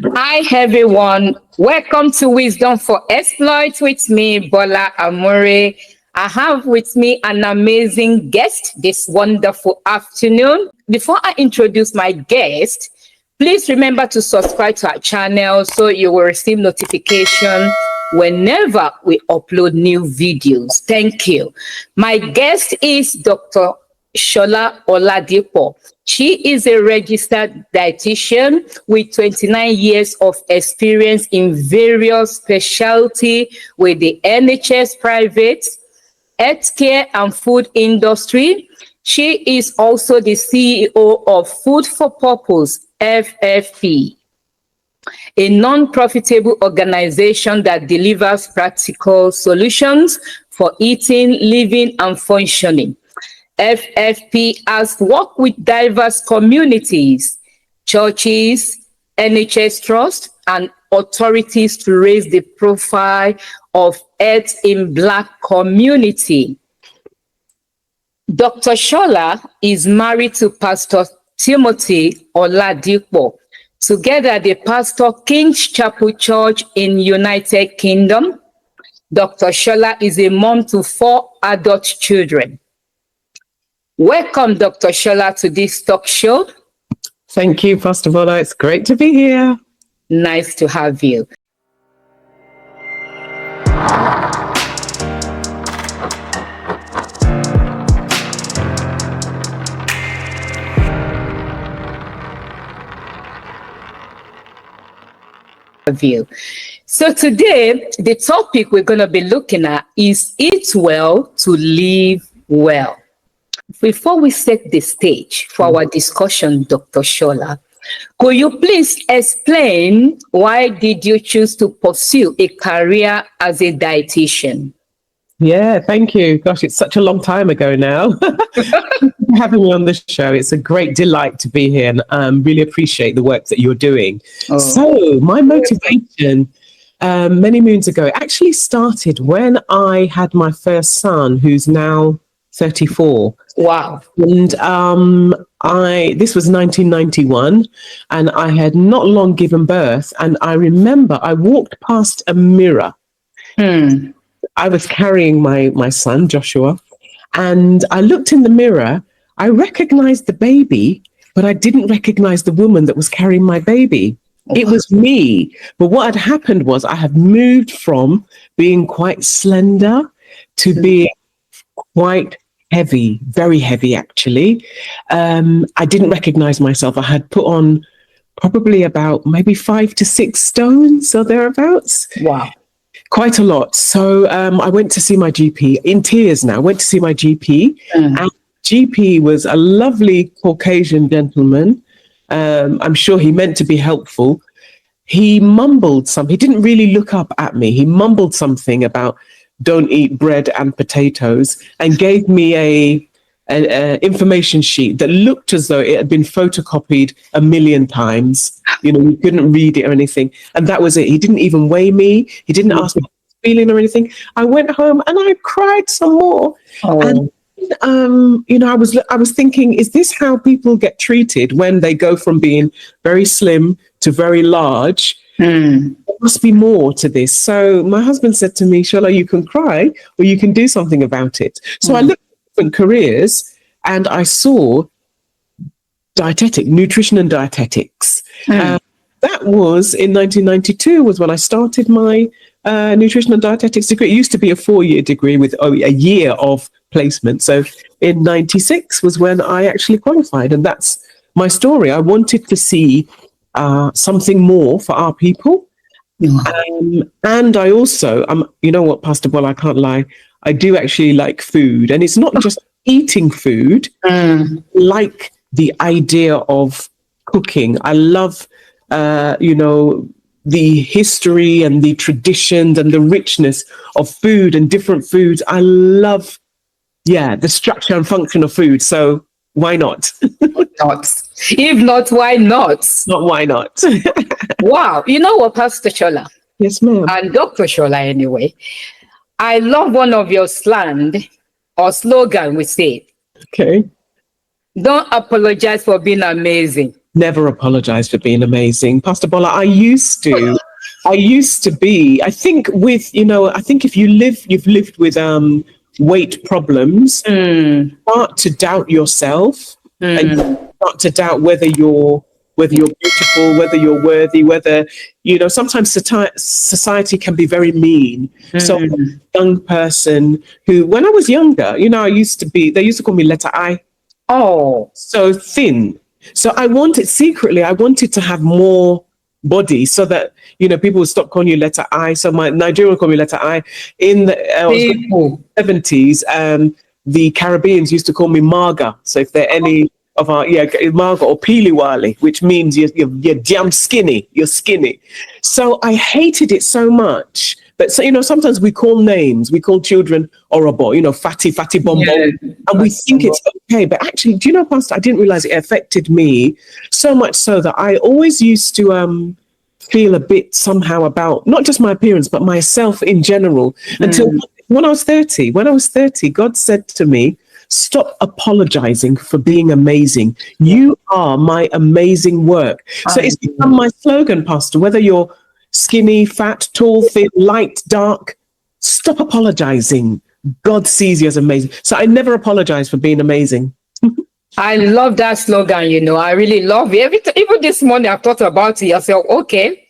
Hi everyone, welcome to Wisdom for Exploit with me, Bola Amure. I have with me an amazing guest this wonderful afternoon. Before I introduce my guest, please remember to subscribe to our channel so you will receive notification whenever we upload new videos. Thank you. My guest is Dr. Shola Oladipo. She is a registered dietitian with 29 years of experience in various specialty with the NHS, private, healthcare and food industry. She is also the CEO of Food for Purpose, FFP, a non-profitable organization that delivers practical solutions for eating, living, and functioning. FFP has worked with diverse communities, churches, NHS Trust, and authorities to raise the profile of health in Black community. Dr. Shola is married to Pastor Timothy Oladipo. Together, they pastor King's Chapel Church in United Kingdom. Dr. Shola is a mom to 4 adult children. Welcome, Dr. Shola, to this talk show. Thank you, Pastor Bola. It's great to be here. Nice to have you. So today, the topic we're going to be looking at is eat well to live well. Before we set the stage for our discussion, Dr. Shola, could you please explain why did you choose to pursue a career as a dietitian? Yeah, thank you. Gosh, it's such a long time ago now. Having me on this show, it's a great delight to be here, and really appreciate the work that you're doing. Oh. So my motivation many moons ago actually started when I had my first son, who's now 34. Wow. And this was 1991, and I had not long given birth. And I remember I walked past a mirror. I was carrying my son, Joshua, and I looked in the mirror. I recognized the baby, but I didn't recognize the woman that was carrying my baby. Oh. It was me. But what had happened was I had moved from being quite slender to being quite heavy, very heavy, actually. I didn't recognize myself. I had put on probably about maybe 5 to 6 stones or thereabouts. Wow. Quite a lot. So I went to see my GP in tears now. Went to see my GP, and GP was a lovely Caucasian gentleman. I'm sure he meant to be helpful. He mumbled something. He didn't really look up at me. He mumbled something about don't eat bread and potatoes, and gave me an information sheet that looked as though it had been photocopied 1,000,000 times. You know, you couldn't read it or anything. And that was it. He didn't even weigh me. He didn't ask me how I was feeling or anything. I went home and I cried some more. Oh. And I was thinking, is this how people get treated when they go from being very slim to very large? There must be more to this. So my husband said to me, Shola, you can cry or you can do something about it. So I looked at different careers and I saw nutrition and dietetics. That was in 1992 was when I started my nutrition and dietetics degree. It used to be a 4-year degree with a year of placement. So in 96 was when I actually qualified. And that's my story. I wanted to see something more for our people. And I also, you know what, Pastor Bola, I can't lie. I do actually like food. And it's not just eating food. Like the idea of cooking. I love, the history and the traditions and the richness of food and different foods. I love, the structure and function of food. So why not? If not, why not? Not why not? Wow. You know what, Pastor Shola? Yes, ma'am. And Dr. Shola, anyway. I love one of your slang or slogan, we say. Okay. Don't apologize for being amazing. Never apologize for being amazing. Pastor Bola, I used to be, I think I think if you've lived with weight problems, start to doubt yourself and start to doubt whether you're beautiful, whether you're worthy, whether, sometimes society can be very mean. So a young person who, when I was younger, they used to call me letter I. Oh, So thin. So I wanted to have more body so that, people would stop calling you letter I. So my Nigerian would call me letter I. In the 70s, the Caribbeans used to call me Marga. So if there are any of our, Marga or Piliwali, which means you're damn skinny, you're skinny. So I hated it so much. But so, sometimes we call names, we call children horrible, fatty bombo, and we think it's okay. But actually, do you know, Pastor, I didn't realize it affected me so much so that I always used to feel a bit somehow about not just my appearance, but myself in general. Until when I was 30, God said to me, stop apologizing for being amazing. You are my amazing work. So it's become my slogan, Pastor, whether you're skinny, fat, tall, thin, light, dark, stop apologizing. God sees you as amazing. So I never apologize for being amazing. I love that slogan, I really love it. Even this morning, I've thought about it. I said, okay,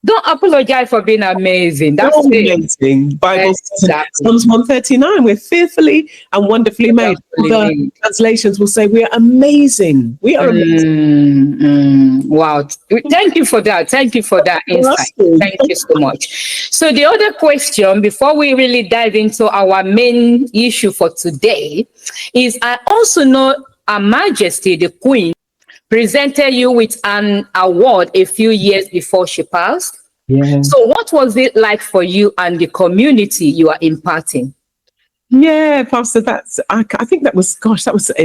don't apologize for being amazing. That's amazing. Bible says Psalms 139, we're fearfully and wonderfully made. The translations will say we are amazing. We are amazing. Wow. Thank you for that. Thank you for that insight. Thank you so much. So the other question, before we really dive into our main issue for today, is I also know Her Majesty, the Queen, presented you with an award a few years before she passed. Yeah. So what was it like for you and the community you are imparting? Yeah, Pastor, I think that was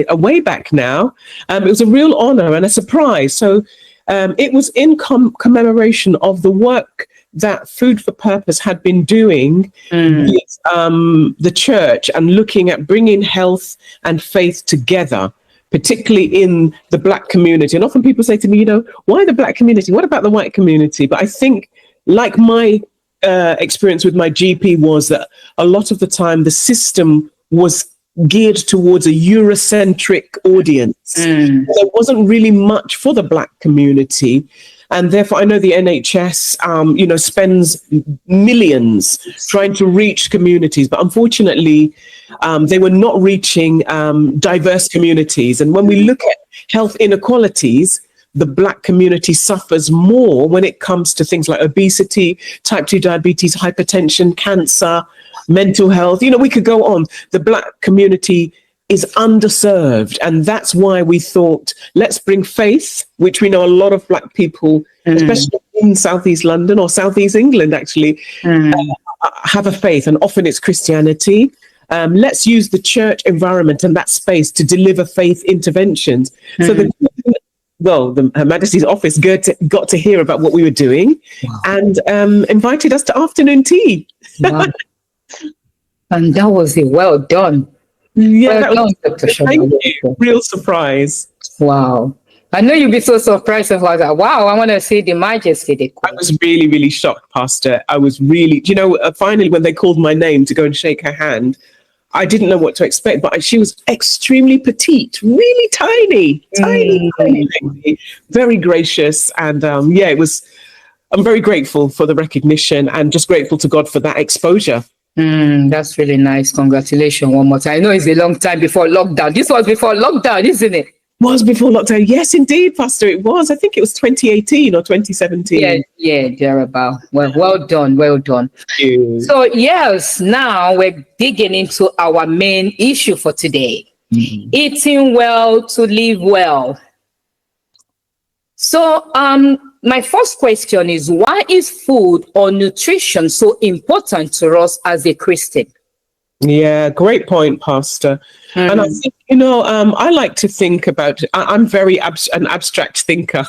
a way back now. It was a real honor and a surprise. So it was in commemoration of the work that Food for Purpose had been doing with the church and looking at bringing health and faith together, particularly in the Black community. And often people say to me, why the Black community? What about the white community? But I think, like my experience with my GP, was that a lot of the time the system was geared towards a Eurocentric audience. There wasn't really much for the Black community. And therefore, I know the NHS, spends millions trying to reach communities, but unfortunately, they were not reaching diverse communities. And when we look at health inequalities, the Black community suffers more when it comes to things like obesity, type 2 diabetes, hypertension, cancer, mental health. We could go on. The Black community is underserved. And that's why we thought, let's bring faith, which we know a lot of Black people, especially in Southeast London or Southeast England, actually, have a faith. And often it's Christianity. Let's use the church environment and that space to deliver faith interventions. So Her Majesty's office got to hear about what we were doing and invited us to afternoon tea. Wow. And that was it. Well done. Yeah, Dr. Shola. Thank you. Real surprise. Wow. I know you'll be so surprised about that. Wow, I want to see the Majesty. I was really, really shocked, Pastor. I was really, finally when they called my name to go and shake her hand, I didn't know what to expect, but she was extremely petite, really tiny, very gracious. And it was, I'm very grateful for the recognition and just grateful to God for that exposure. That's really nice. Congratulations one more time. I know it's a long time before lockdown. This was before lockdown, isn't it? Was before lockdown. Yes, indeed, Pastor. It was. I think it was 2018 or 2017. Yeah, thereabout. Well done. Thank you. So yes, now we're digging into our main issue for today. Eating well to live well. So my first question is, why is food or nutrition so important to us as a Christian? Yeah, great point, Pastor. And I think, I like to think about, I'm very an abstract thinker.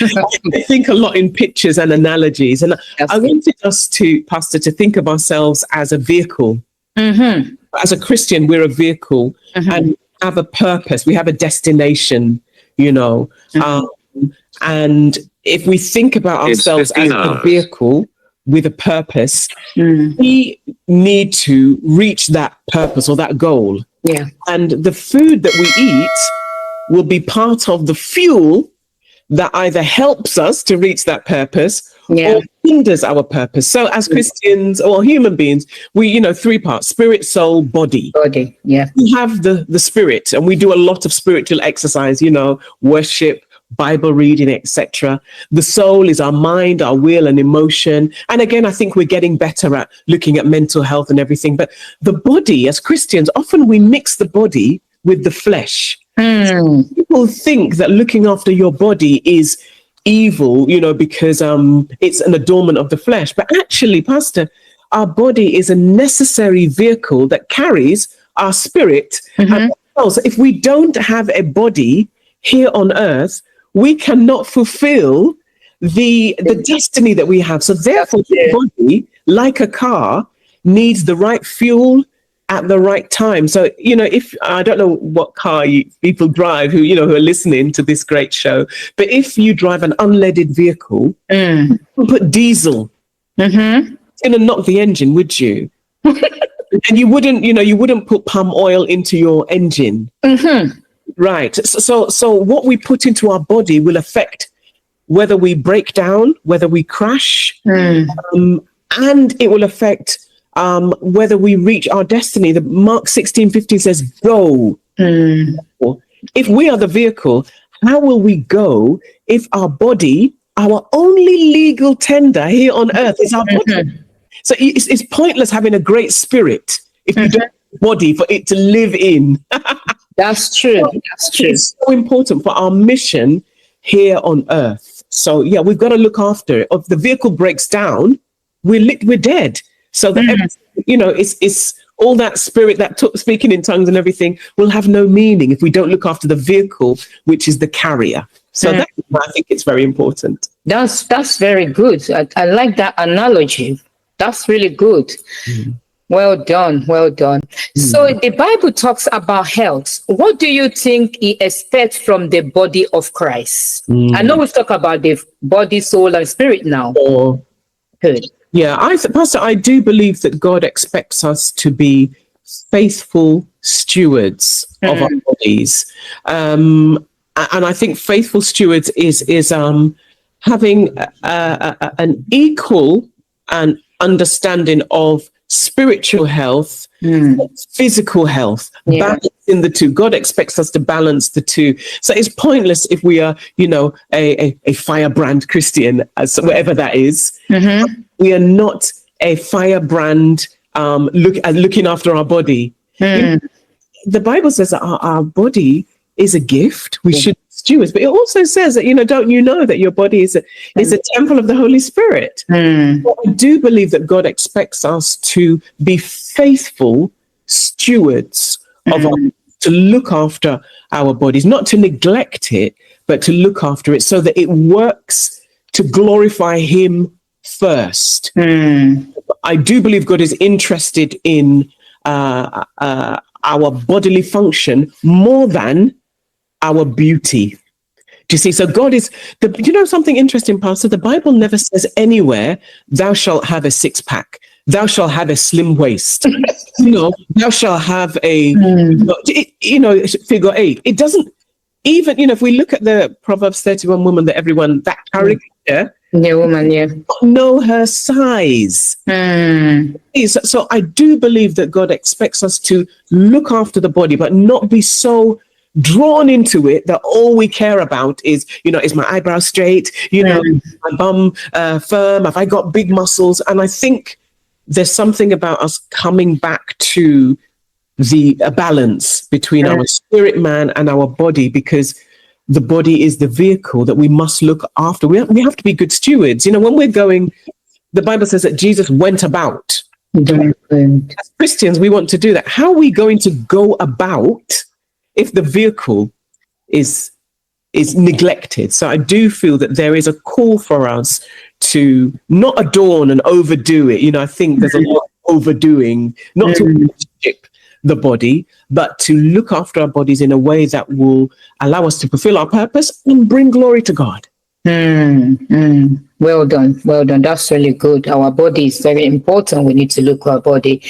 I think a lot in pictures and analogies. And I wanted us to, Pastor, to think of ourselves as a vehicle. As a Christian, we're a vehicle and have a purpose. We have a destination, And if we think about ourselves as a vehicle with a purpose, we need to reach that purpose or that goal. Yeah. And the food that we eat will be part of the fuel that either helps us to reach that purpose or hinders our purpose. So as Christians or human beings, we, three parts: spirit, soul, body. Body, yeah. We have the spirit, and we do a lot of spiritual exercise, worship, Bible reading, etc. The soul is our mind, our will and emotion. And again, I think we're getting better at looking at mental health and everything. But the body, as Christians, often we mix the body with the flesh. People think that looking after your body is evil, because it's an adornment of the flesh. But actually, Pastor, our body is a necessary vehicle that carries our spirit. And so if we don't have a body here on earth, we cannot fulfill the destiny that we have. So therefore, the body, like a car, needs the right fuel at the right time. So, if I don't know what car people drive who are listening to this great show, but if you drive an unleaded vehicle, you put diesel, it's going to knock the engine, would you? And you wouldn't put palm oil into your engine. Right. So what we put into our body will affect whether we break down, whether we crash, and it will affect whether we reach our destiny. The Mark 16:15 says, go. If we are the vehicle, how will we go if our body, our only legal tender here on earth is our body? So it's pointless having a great spirit if you don't have a body for it to live in. That's true. That's true. It's so important for our mission here on earth. So we've got to look after it. If the vehicle breaks down, we're dead. So that it's all that spirit, that speaking in tongues and everything will have no meaning if we don't look after the vehicle, which is the carrier. So that's why I think it's very important. That's very good. I like that analogy. That's really good. Well done. Well done. So the Bible talks about health. What do you think he expects from the body of Christ? I know we've talked about the body, soul, and spirit now. Good. Yeah, Pastor, I do believe that God expects us to be faithful stewards of our bodies. And I think faithful stewards is having an equal and understanding of spiritual health, physical health, balancing the two. God expects us to balance the two. So it's pointless if we are, a firebrand Christian, whatever that is. We are not a firebrand looking after our body. The Bible says that our body is a gift. We should stewards, but it also says that, don't you know that your body is a temple of the Holy Spirit? Well, I do believe that God expects us to be faithful stewards of to look after our bodies, not to neglect it, but to look after it so that it works to glorify Him first. I do believe God is interested in our bodily function more than our beauty. Do you see? So God is something interesting, Pastor? The Bible never says anywhere, thou shalt have a six-pack, thou shalt have a slim waist, thou shalt have a figure eight. It doesn't even, if we look at the Proverbs 31 woman, that caricature, the woman, know her size. So I do believe that God expects us to look after the body, but not be so drawn into it that all we care about is, is my eyebrow straight, my bum firm, have I got big muscles? And I think there's something about us coming back to a balance between our spirit man and our body, because the body is the vehicle that we must look after. We have to be good stewards. When we're going, the Bible says that Jesus went about. As Christians, we want to do that. How are we going to go about if the vehicle is neglected? So I do feel that there is a call for us to not adorn and overdo it. I think there's a lot of overdoing, not to worship the body, but to look after our bodies in a way that will allow us to fulfill our purpose and bring glory to God. Well done. Well done. That's really good. Our body is very important. We need to look at our body.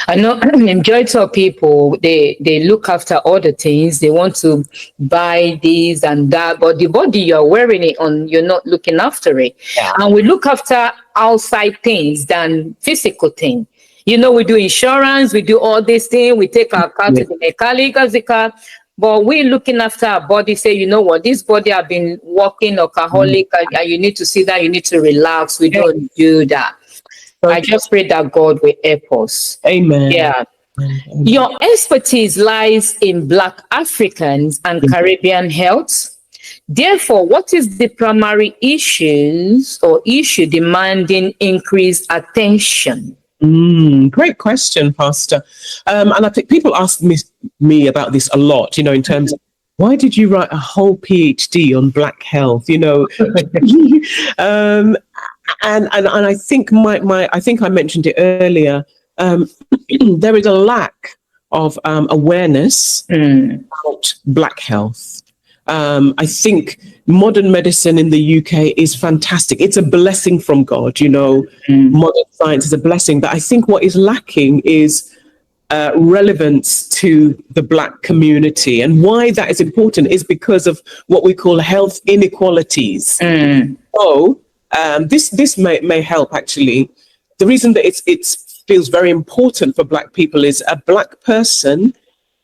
I know majority of people they look after other things. They want to buy this and that, but the body you're wearing it on, you're not looking after it. Yeah. And we look after outside things than physical things. You know, we do insurance, we do all these things, we take our car to the mechanic as the car. But we're looking after our body, say, you know what, this body have been working alcoholic, and you need to sit down, you need to relax. We don't do that. I just pray that God will help us. Amen. Yeah. Amen. Your expertise lies in Black Africans and Caribbean health. Therefore, what is the primary issues or issue demanding increased attention? Great question, Pastor. And I think people ask me about this a lot, in terms of why did you write a whole PhD on Black health? And I think I think I mentioned it earlier. There is a lack of awareness about Black health. I think modern medicine in the UK is fantastic. It's a blessing from God, modern science is a blessing. But I think what is lacking is relevance to the Black community. And why that is important is because of what we call health inequalities. So this may help, actually. The reason that it feels very important for Black people is a Black person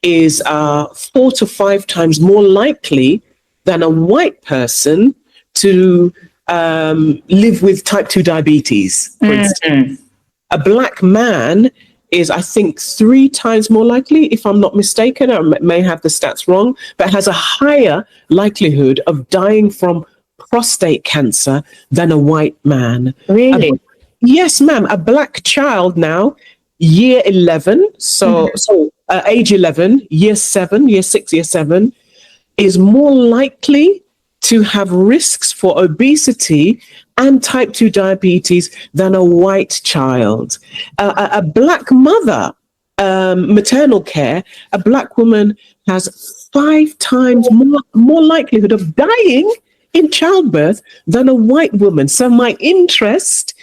is 4 to 5 times more likely than a white person to live with type 2 diabetes, for instance. A Black man is, I think, 3 times more likely, if I'm not mistaken, I may have the stats wrong, but has a higher likelihood of dying from prostate cancer than a white man. Really? Yes, ma'am. A Black child now, year 11, so age 11, year 7, year 6, year 7, is more likely to have risks for obesity and type 2 diabetes than a white child. A Black mother, maternal care, a Black woman has 5 times more likelihood of dying in childbirth than a white woman. So my interest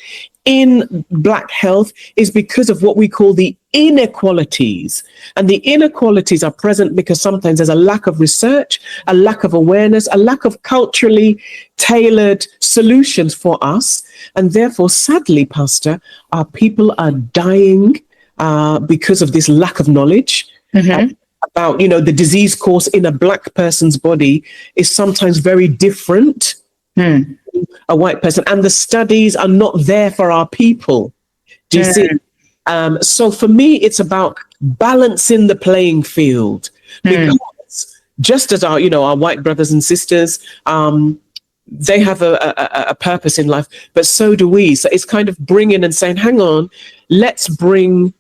in Black health is because of what we call the inequalities. And the inequalities are present because sometimes there's a lack of research, a lack of awareness, a lack of culturally tailored solutions for us. And therefore, sadly, Pastor, our people are dying because of this lack of knowledge. About, the disease course in a Black person's body is sometimes very different a white person, and the studies are not there for our people. Do you see? So for me, it's about balancing the playing field, because just as our white brothers and sisters, they have a purpose in life, but so do we. So it's kind of bringing and saying, hang on, let's bring,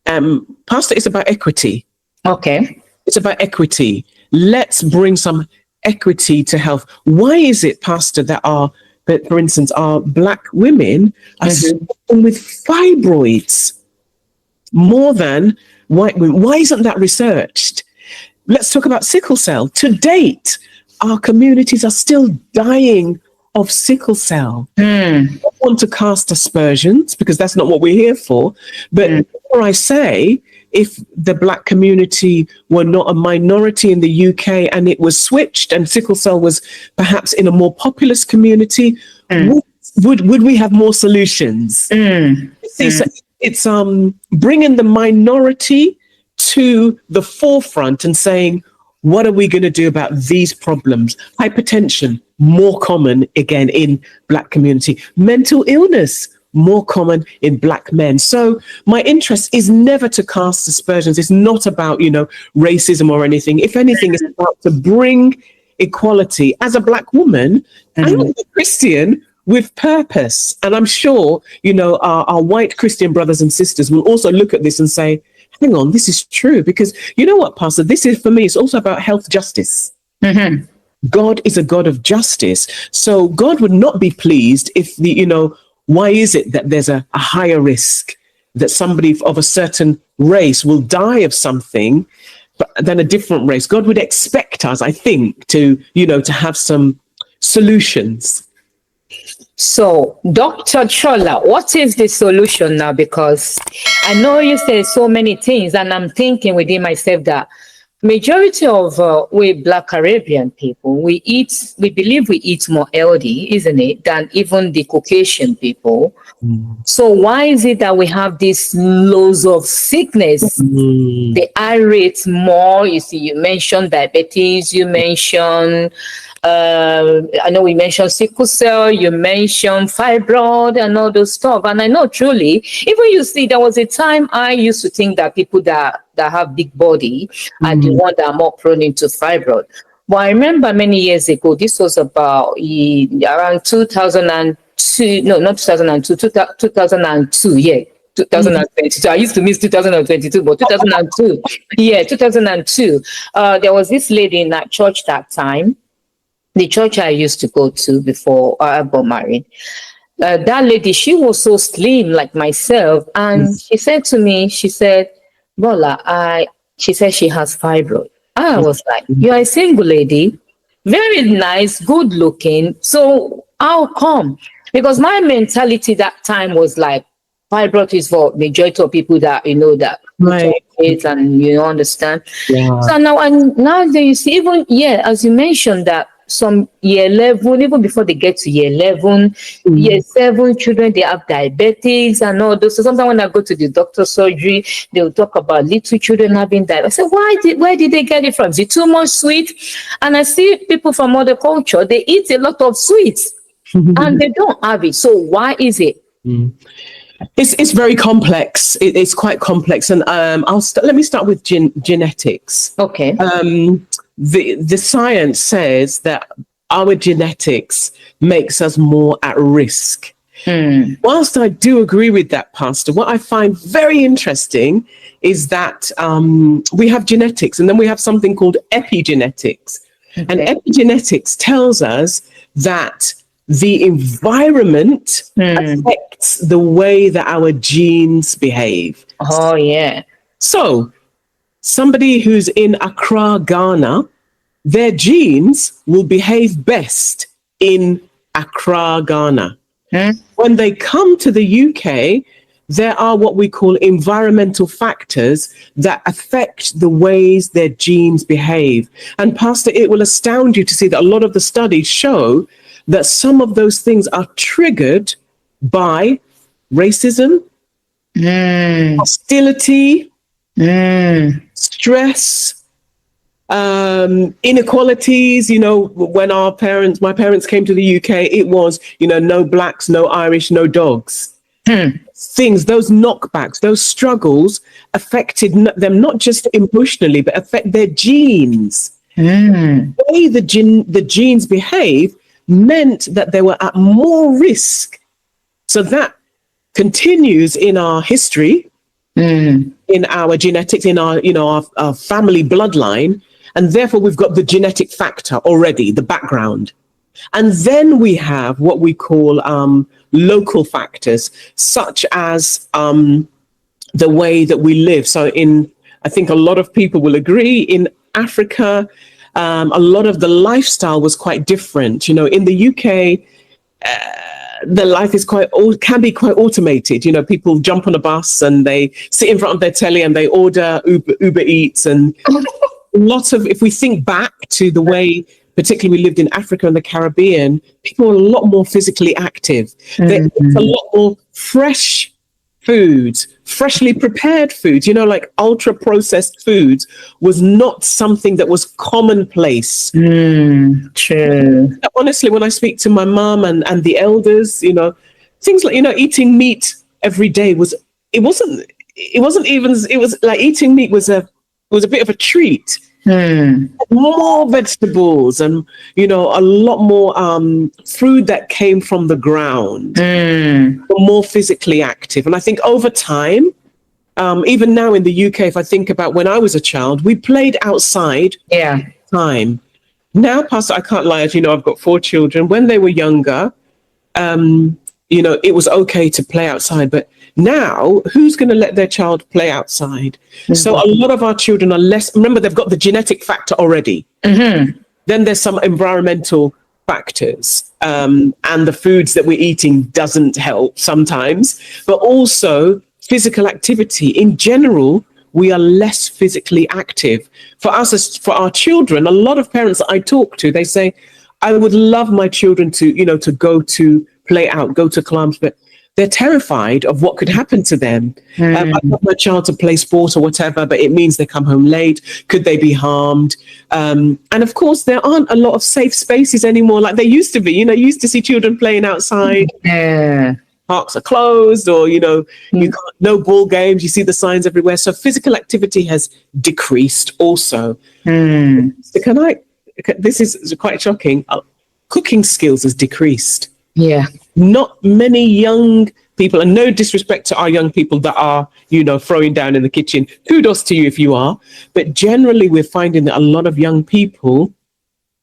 Pastor, it's about equity. Okay. It's about equity. Let's bring some equity to health. Why is it, Pastor, that for instance, our Black women are suffering with fibroids more than white women? Why isn't that researched? Let's talk about sickle cell. To date, our communities are still dying of sickle cell. I don't want to cast aspersions because that's not what we're here for. But before I say, if the Black community were not a minority in the UK and it was switched and sickle cell was perhaps in a more populous community, would we have more solutions? See, so it's bringing the minority to the forefront and saying, what are we going to do about these problems? Hypertension, more common again in Black community. Mental illness, more common in Black men. So my interest is never to cast aspersions. It's not about, racism or anything. If anything, it's about to bring equality as a Black woman and a Christian with purpose. And I'm sure, our white Christian brothers and sisters will also look at this and say, hang on, this is true. Because you know what, Pastor, this is, for me, it's also about health justice. God is a God of justice. So God would not be pleased if why is it that there's a higher risk that somebody of a certain race will die of something than a different race? God would expect us, I think, to have some solutions. So, Dr. Shola, what is the solution now? Because I know you say so many things, and I'm thinking within myself that majority of we Black Caribbean people, we believe we eat more healthy, isn't it, than even the Caucasian people. So why is it that we have these loads of sickness? The eye rate more. You see, you mentioned diabetes, you mentioned I know we mentioned sickle cell, you mentioned fibroid and all those stuff. And I know truly, even you see, there was a time I used to think that people that have big body are the ones that are more prone into fibroid. But I remember many years ago, this was about around 2002, no, not 2002, 2002, yeah. 2022. I used to miss 2022, but 2002. Yeah, 2002. There was this lady in that church that time, the church I used to go to before I got married. That lady, she was so slim like myself. And she said to me, she said, Bola, she said she has fibroid. I was like, you're a single lady, very nice, good looking. So how come? Because my mentality that time was like, fibroid is for majority of people that, that Right. and you understand. Yeah. So now you see, even, as you mentioned that some year 11, even before they get to year 11, year 7 children, they have diabetics and all those. So sometimes when I go to the doctor's surgery, they'll talk about little children having diabetes. I say, where did they get it from? Is it too much sweet? And I see people from other culture, they eat a lot of sweets and they don't have it. So why is it? It's very complex. It's quite complex, and let me start with genetics. Okay. The science says that our genetics makes us more at risk. Whilst I do agree with that, Pastor, what I find very interesting is that we have genetics, and then we have something called epigenetics. Okay. And epigenetics tells us that the environment affects the way that our genes behave. Oh, yeah. So somebody who's in Accra, Ghana, their genes will behave best in Accra, Ghana. When they come to the UK, there are what we call environmental factors that affect the ways their genes behave. And Pastor, it will astound you to see that a lot of the studies show that some of those things are triggered by racism, hostility, stress, inequalities. When my parents came to the UK, it was, no blacks, no Irish, no dogs. Things, those knockbacks, those struggles affected them not just emotionally, but affect their genes. The way the genes behave meant that they were at more risk. So that continues in our history, in our genetics, in our, our family bloodline. And therefore we've got the genetic factor already, the background. And then we have what we call local factors, such as the way that we live. So I think a lot of people will agree, in Africa, a lot of the lifestyle was quite different. In the UK, the life can be quite automated. People jump on a bus and they sit in front of their telly and they order Uber Eats, and if we think back to the way, particularly we lived in Africa and the Caribbean, people were a lot more physically active. They ate a lot more fresh foods, freshly prepared foods, like ultra processed foods was not something that was commonplace. True. Honestly, when I speak to my mom and the elders, things like, eating meat every day was like eating meat was a bit of a treat. More vegetables and a lot more food that came from the ground, more physically active. And I think over time, even now in the UK, if I think about when I was a child, we played outside. Time now, Pastor, I can't lie, as you know, I've got 4 children. When they were younger, it was okay to play outside, but now who's going to let their child play outside? So a lot of our children are less, remember, they've got the genetic factor already. Then there's some environmental factors, and the foods that we're eating doesn't help sometimes, but also physical activity. In general, we are less physically active. For us, for our children, a lot of parents that I talk to, they say, I would love my children to, to go to play out, go to clubs, but they're terrified of what could happen to them. I want my child to play sport or whatever, but it means they come home late. Could they be harmed? And of course, there aren't a lot of safe spaces anymore like there used to be. You used to see children playing outside. Yeah. Parks are closed, or, you can't, no ball games. You see the signs everywhere. So physical activity has decreased also. So this is quite shocking. Cooking skills has decreased. Yeah. Not many young people, and no disrespect to our young people that are, throwing down in the kitchen. Kudos to you if you are. But generally, we're finding that a lot of young people,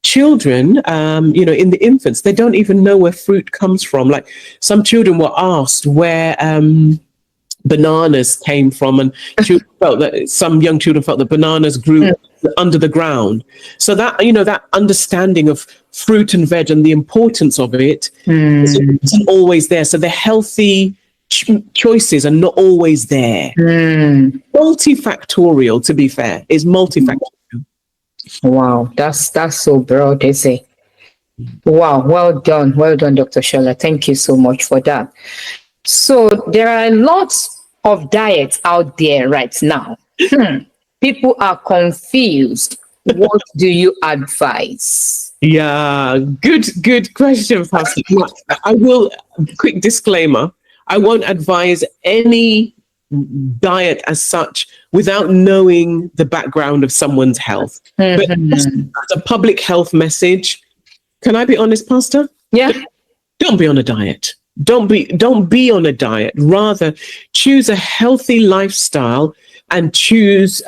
children, in the infants, they don't even know where fruit comes from. Like some children were asked where bananas came from, and some young children felt that bananas grew under the ground. So that, that understanding of fruit and veg and the importance of it isn't always there. So the healthy choices are not always there. Multifactorial, to be fair, is multifactorial. Wow, that's so broad, is it? Wow, well done, Dr. Shola. Thank you so much for that. So there are lots of diets out there right now. People are confused. What do you advise? Yeah, good question, Pastor. I will, quick disclaimer, I won't advise any diet as such without knowing the background of someone's health. But as a public health message, can I be honest, Pastor? Yeah. Don't be on a diet. Don't be on a diet. Rather, choose a healthy lifestyle and choose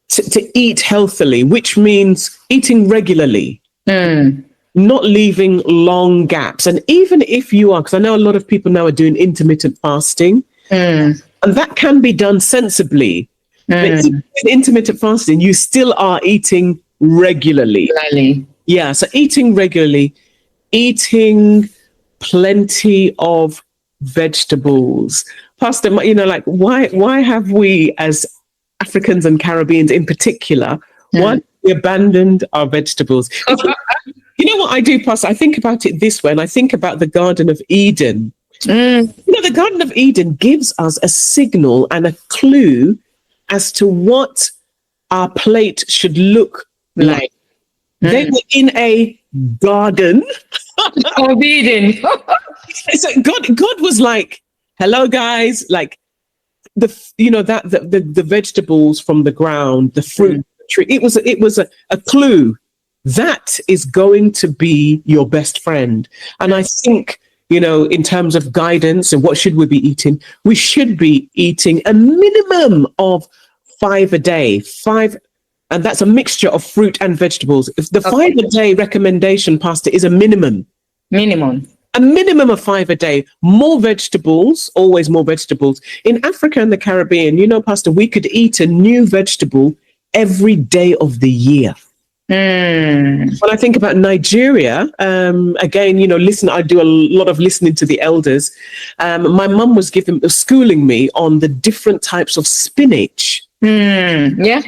to eat healthily, which means eating regularly, not leaving long gaps. And even if you are, because I know a lot of people now are doing intermittent fasting, and that can be done sensibly. But in intermittent fasting, you still are eating regularly. Yeah, so eating regularly, eating plenty of vegetables. Pastor, why have we as Africans and Caribbeans in particular, why have we abandoned our vegetables? You know what I do, Pastor? I think about it this way, and I think about the Garden of Eden. The Garden of Eden gives us a signal and a clue as to what our plate should look like. They were in a garden of Eden. So God was like, hello guys, like the vegetables from the ground, the fruit, the tree. It was a clue that is going to be your best friend. And I think, in terms of guidance and what should we be eating, we should be eating a minimum of 5 a day. And that's a mixture of fruit and vegetables. If the 5 a day recommendation, Pastor, is a minimum. A minimum of 5 a day. More vegetables, always more vegetables. In Africa and the Caribbean, Pastor, we could eat a new vegetable every day of the year. When I think about Nigeria, again, I do a lot of listening to the elders. My mum was schooling me on the different types of spinach. Yeah.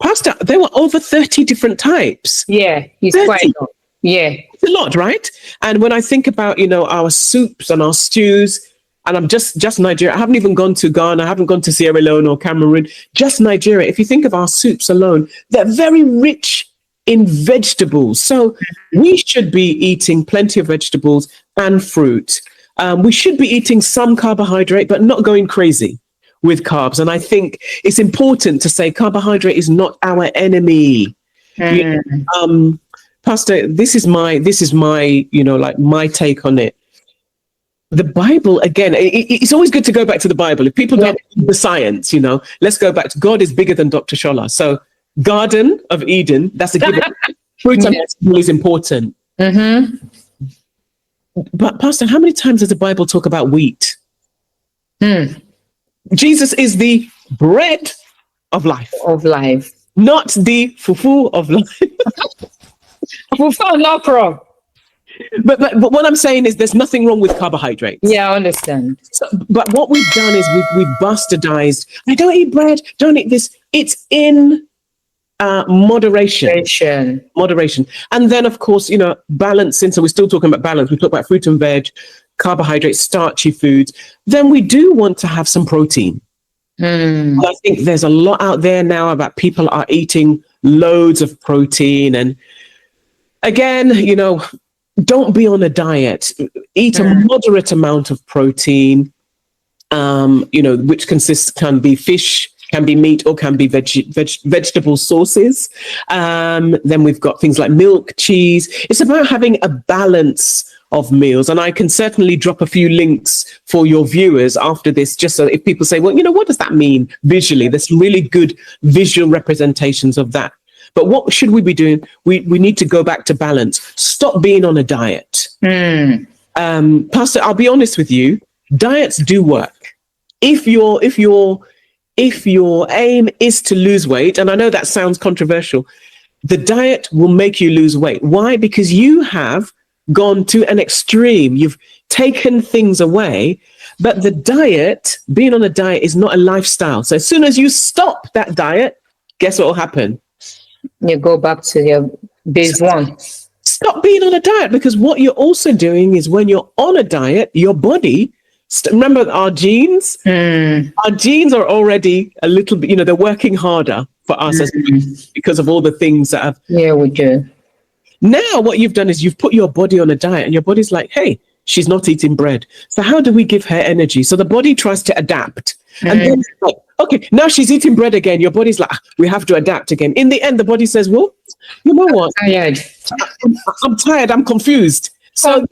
Pastor, there were over 30 different types. Yeah, it's 30. Quite a lot. Yeah. It's a lot, right? And when I think about, our soups and our stews, and I'm just Nigeria, I haven't even gone to Ghana, I haven't gone to Sierra Leone or Cameroon, just Nigeria. If you think of our soups alone, they're very rich in vegetables. So we should be eating plenty of vegetables and fruit. We should be eating some carbohydrate, but not going crazy with carbs. And I think it's important to say carbohydrate is not our enemy. Pastor, this is my my take on it. The Bible, again, it's always good to go back to the Bible. If people don't know the science, let's go back to God is bigger than Dr. Shola. So Garden of Eden, that's a given. Fruit and vegetable is important. But Pastor, how many times does the Bible talk about wheat? Jesus is the bread of life. Of life. Not the fufu of life. We found okra. But what I'm saying is there's nothing wrong with carbohydrates. Yeah, I understand. So, but what we've done is we've bastardized. I don't eat bread. Don't eat this. It's in moderation. Moderation. And then, of course, balancing. So we're still talking about balance. We talk about fruit and veg, carbohydrates, starchy foods. Then we do want to have some protein. I think there's a lot out there now about people are eating loads of protein. And again, don't be on a diet. Eat a moderate amount of protein, which can be fish, can be meat, or can be vegetable sources. Then we've got things like milk, cheese. It's about having a balance of meals. And I can certainly drop a few links for your viewers after this, just so if people say, well, what does that mean visually? There's some really good visual representations of that. But what should we be doing? We need to go back to balance. Stop being on a diet. Pastor, I'll be honest with you. Diets do work. If your aim is to lose weight, and I know that sounds controversial, the diet will make you lose weight. Why? Because you have gone to an extreme. You've taken things away. But the diet, being on a diet, is not a lifestyle. So as soon as you stop that diet, guess what will happen? You go back to your base one. Stop being on a diet, because what you're also doing is when you're on a diet, your body, remember our genes? Our genes are already a little bit, they're working harder for us because of all the things that have. Yeah, we do. Now what you've done is you've put your body on a diet, and your body's like, hey, she's not eating bread. So how do we give her energy? So the body tries to adapt. And then it's like, okay, now she's eating bread again. Your body's like, we have to adapt again. In the end, the body says, well, you know what? I'm tired. I'm confused. So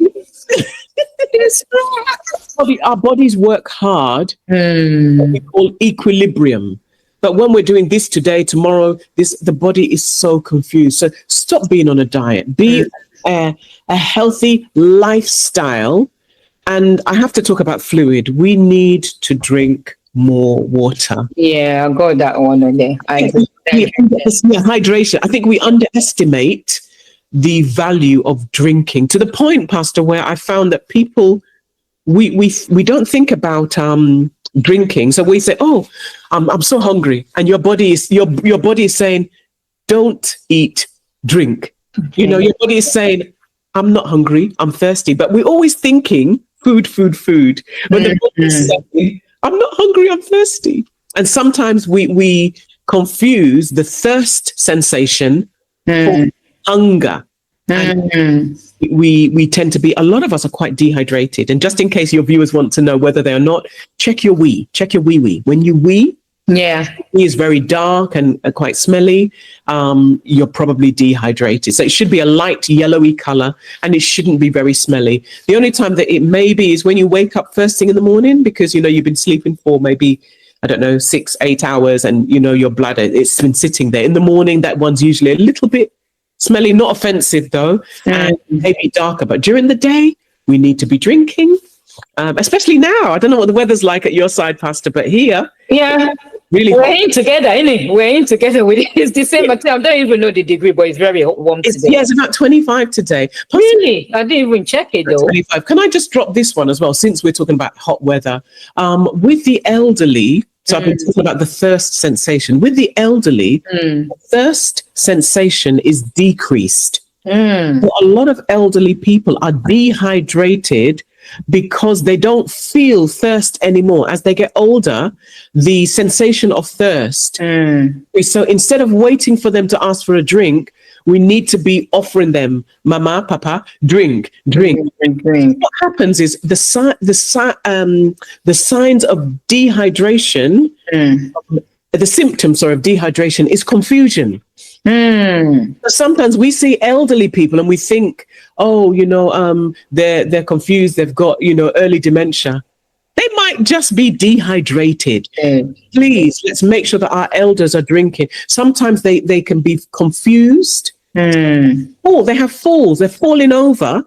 our bodies work hard. What we call equilibrium. But when we're doing this today, tomorrow, the body is so confused. So stop being on a diet. Be a healthy lifestyle. And I have to talk about fluid. We need to drink more water. Yeah, I got that one on there. Hydration. I think we underestimate the value of drinking, to the point, Pastor, where I found that people, we don't think about drinking. So we say, oh, I'm so hungry, and your body is saying, don't eat, drink. Okay. Your body is saying, I'm not hungry, I'm thirsty. But we're always thinking food. When the body is saying, I'm not hungry, I'm thirsty. And sometimes we confuse the thirst sensation for hunger. And we tend to be, a lot of us are quite dehydrated. And just in case your viewers want to know whether they are not, check your wee. Check your wee. When you wee, it is very dark and quite smelly. You're probably dehydrated. So it should be a light yellowy color, and it shouldn't be very smelly. The only time that it may be is when you wake up first thing in the morning, because you've been sleeping for maybe, I don't know, 6-8 hours, and your bladder, it's been sitting there. In the morning, that one's usually a little bit smelly, not offensive though, and maybe darker. But during the day, we need to be drinking, especially now. I don't know what the weather's like at your side, Pastor, but here, really we're in together, innit? We're in together with it. It's December. I don't even know the degree, but it's very warm today. Yeah, it's about 25 today. Really? I didn't even check it though. 25. Can I just drop this one as well, since we're talking about hot weather? With the elderly, so I've been talking about the thirst sensation. With the elderly, the thirst sensation is decreased. So a lot of elderly people are dehydrated because they don't feel thirst anymore. As they get older, the sensation of thirst. So instead of waiting for them to ask for a drink, we need to be offering them, Mama, Papa, drink. What happens is the signs of dehydration, the symptoms of dehydration is confusion. Sometimes we see elderly people and we think, they're confused, they've got, early dementia. They might just be dehydrated. Please, let's make sure that our elders are drinking. Sometimes they can be confused. Oh, they have falls. They're falling over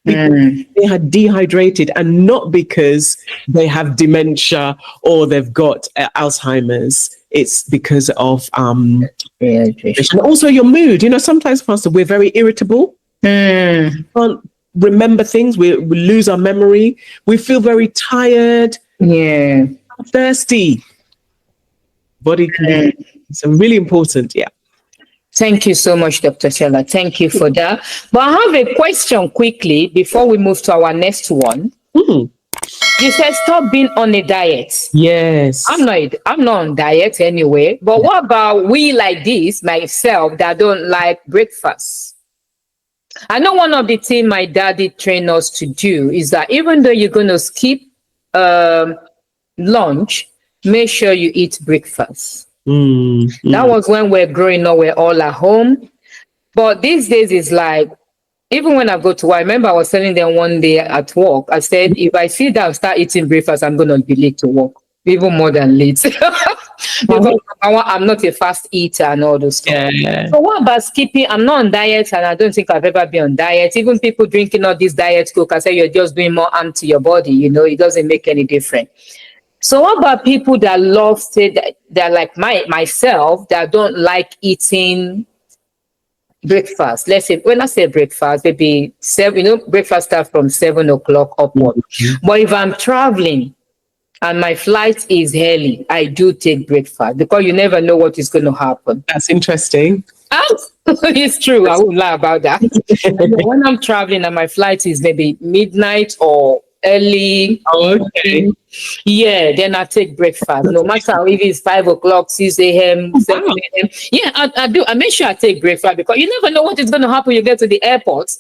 because they are dehydrated, and not because they have dementia or they've got Alzheimer's. it's because of Dehydration. and also your mood. Sometimes, Pastor, we're very irritable. Can't remember things. We lose our memory. We feel very tired. Yeah. Thirsty. Body can be so really important. Yeah. Thank you so much, Dr. Shola. Thank you for that. But I have a question quickly before we move to our next one. You said stop being on a diet. Yes. I'm not on diet anyway. But what about we like this, myself, that don't like breakfast? I know one of the things my daddy trained us to do is that even though you're going to skip lunch, make sure you eat breakfast. That was when we're growing up, we're all at home. But these days it's like, even when I go to work, I remember I was telling them one day at work, I said, if I sit down and start eating breakfast, I'm going to be late to work, even more than late. Because I'm not a fast eater and all those stuff. Yeah. So what about skipping? I'm not on diet, and I don't think I've ever been on diet. Even people drinking all these diet coke, I say you're just doing more harm to your body. It doesn't make any difference. So what about people that love, say that they're like myself, that don't like eating breakfast? Let's say, when I say breakfast, maybe 7, breakfast starts from 7 o'clock upward. But if I'm traveling and my flight is early, I do take breakfast because you never know what is going to happen. That's interesting. It's true. I won't lie about that. When I'm traveling and my flight is maybe midnight or early. Okay. Yeah, then I take breakfast. No matter if it's 5 o'clock, 6 a.m., 7 a.m. Yeah, I do. I make sure I take breakfast because you never know what is going to happen. You get to the airport,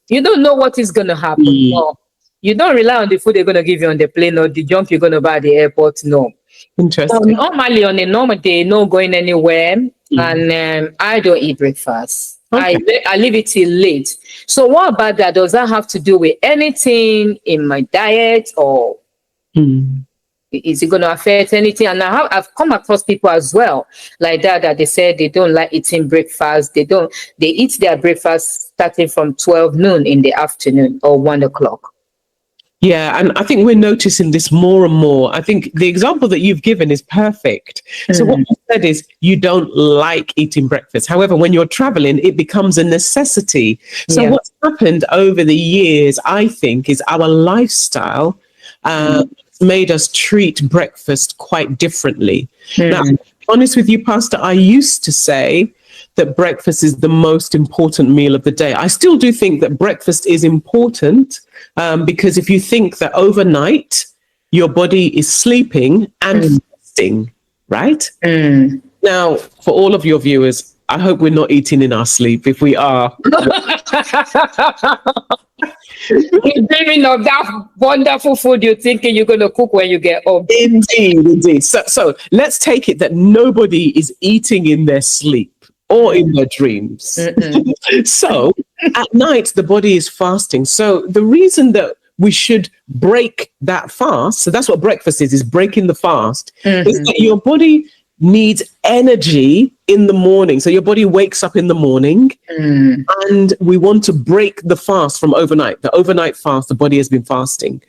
you don't know what is going to happen. No. You don't rely on the food they're going to give you on the plane or the junk you're going to buy at the airport. No. Interesting. Normally on a normal day, no going anywhere, and I don't eat breakfast. Okay. I leave it till late. So what about that? Does that have to do with anything in my diet, or is it going to affect anything? And I've come across people as well like that they said they don't like eating breakfast. They eat their breakfast starting from 12 noon in the afternoon or 1 o'clock. Yeah, and I think we're noticing this more and more. I think the example that you've given is perfect. So what you said is you don't like eating breakfast. However, when you're traveling, it becomes a necessity. So what's happened over the years, I think, is our lifestyle made us treat breakfast quite differently. Now, to be honest with you, Pastor, I used to say that breakfast is the most important meal of the day. I still do think that breakfast is important because if you think that overnight your body is sleeping and fasting, right? Now, for all of your viewers, I hope we're not eating in our sleep. If we are, you're dreaming of that wonderful food you're thinking you're going to cook when you get home. Indeed. So let's take it that nobody is eating in their sleep or in their dreams. So at night, the body is fasting. So the reason that we should break that fast, so that's what breakfast is breaking the fast, is that your body needs energy in the morning. So your body wakes up in the morning and we want to break the fast from overnight. The overnight fast, the body has been fasting.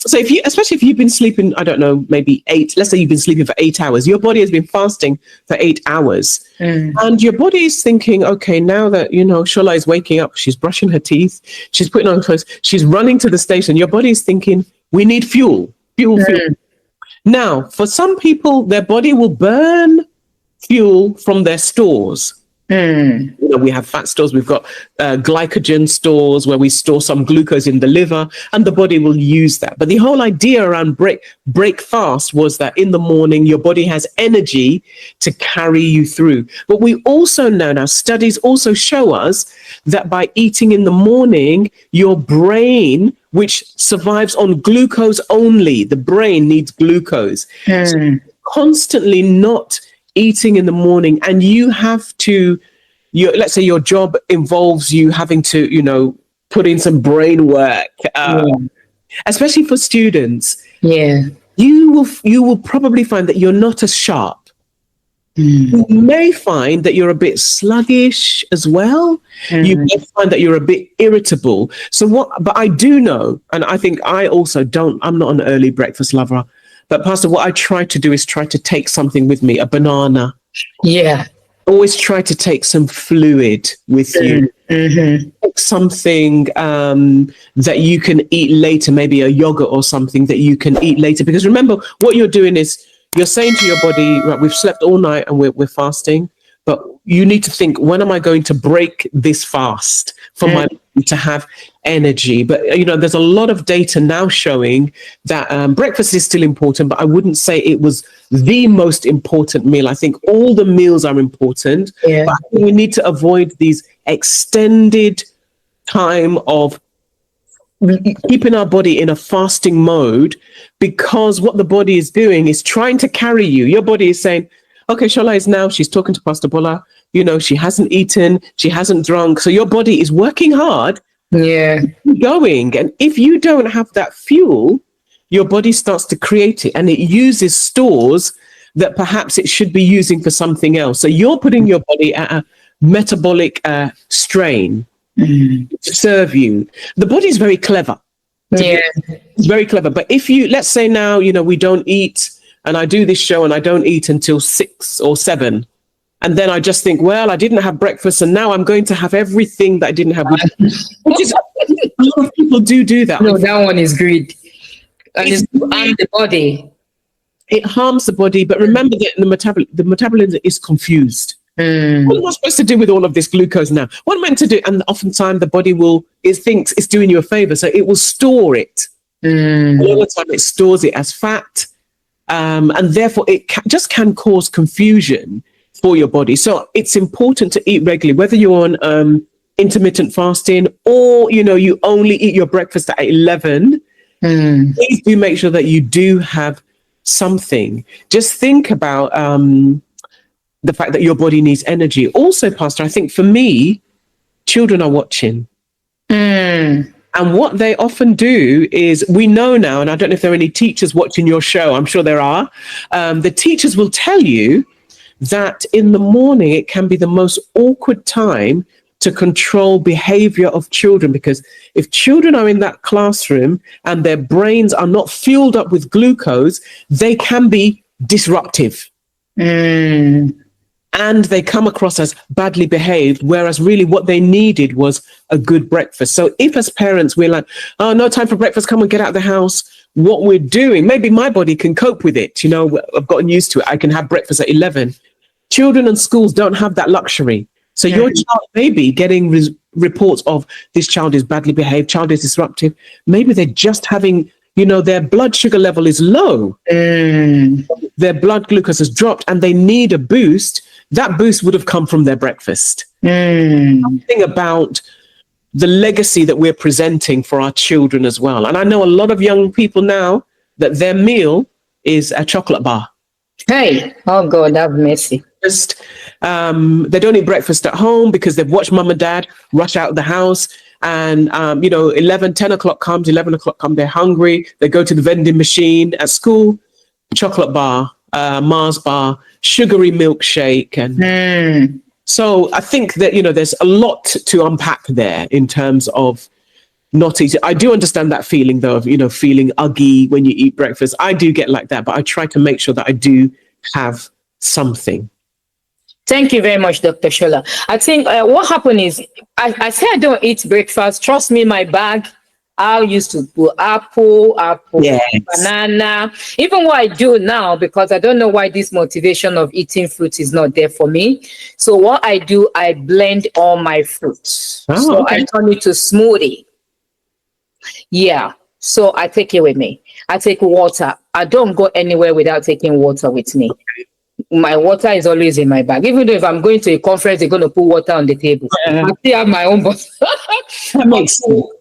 So especially if you've been sleeping, I don't know, maybe let's say you've been sleeping for 8 hours, your body has been fasting for 8 hours. And your body is thinking, okay, now that, Shola is waking up, she's brushing her teeth, she's putting on clothes, she's running to the station. Your body is thinking, we need fuel. Now, for some people, their body will burn fuel from their stores. We have fat stores, we've got glycogen stores where we store some glucose in the liver, and the body will use that. But the whole idea around break fast was that in the morning your body has energy to carry you through. But we also know now, studies also show us that by eating in the morning, your brain, which survives on glucose only, the brain needs glucose. So constantly not eating in the morning, and you have to, let's say your job involves you having to, put in some brain work, especially for students. You will probably find that you're not as sharp. You may find that you're a bit sluggish as well. You may find that you're a bit irritable. But I do know, and I think I also I'm not an early breakfast lover. But Pastor, what I try to do is try to take something with me, a banana. Yeah. Always try to take some fluid with you. Mm-hmm. Something that you can eat later, maybe a yogurt or something that you can eat later. Because remember, what you're doing is you're saying to your body, right, we've slept all night and we're fasting, but you need to think, when am I going to break this fast for my body to have energy? But, there's a lot of data now showing that breakfast is still important, but I wouldn't say it was the most important meal. I think all the meals are important, Yeah. but we need to avoid these extended time of keeping our body in a fasting mode, because what the body is doing is trying to carry you. Your body is saying, okay, Shola is now, she's talking to Pastor Bola, she hasn't eaten, she hasn't drunk. So your body is working hard, going. And if you don't have that fuel, your body starts to create it, and it uses stores that perhaps it should be using for something else. So you're putting your body at a metabolic strain to serve you. The body is very clever. It's very clever. But if let's say now, we don't eat, and I do this show and I don't eat until 6 or 7. And then I just think, well, I didn't have breakfast, and now I'm going to have everything that I didn't have. Which is, a lot of people do that. No, that one is greed. And it's harm the body. It harms the body. But remember that the metabolism is confused. What am I supposed to do with all of this glucose now? What am I meant to do? And oftentimes the body thinks it's doing you a favor. So it will store it. A lot of the time it stores it as fat. And therefore it just can cause confusion for your body. So it's important to eat regularly, whether you're on intermittent fasting or, you only eat your breakfast at 11. Please do make sure that you do have something. Just think about the fact that your body needs energy. Also, Pastor, I think for me, children are watching. And what they often do is, we know now, and I don't know if there are any teachers watching your show, I'm sure there are, the teachers will tell you that in the morning, it can be the most awkward time to control behavior of children, because if children are in that classroom and their brains are not fueled up with glucose, they can be disruptive. And they come across as badly behaved, whereas really what they needed was a good breakfast. So if as parents we're like, oh, no time for breakfast, come and get out of the house, what we're doing, maybe my body can cope with it. I've gotten used to it. I can have breakfast at 11. Children and schools don't have that luxury. So your child may be getting reports of this child is badly behaved, child is disruptive. Maybe they're just having, their blood sugar level is low. Their blood glucose has dropped and they need a boost. That boost would have come from their breakfast. Something about the legacy that we're presenting for our children as well. And I know a lot of young people now that their meal is a chocolate bar. Hey, oh God, have mercy. They don't eat breakfast at home because they've watched mum and dad rush out of the house. And, 10 o'clock comes, 11 o'clock comes, they're hungry. They go to the vending machine at school, chocolate bar, Mars bar, sugary milkshake. And so I think that, there's a lot to unpack there in terms of not eating. I do understand that feeling, though, of, feeling uggy when you eat breakfast. I do get like that, but I try to make sure that I do have something. Thank you very much, Dr. Shola. I think what happened is, I say I don't eat breakfast. Trust me, my bag, I used to put apple, yes, banana. Even what I do now, because I don't know why this motivation of eating fruit is not there for me. So what I do, I blend all my fruits. I turn it to smoothie. Yeah. So I take it with me. I take water. I don't go anywhere without taking water with me. My water is always in my bag. Even though if I'm going to a conference, they're going to put water on the table. I still have my own bottle.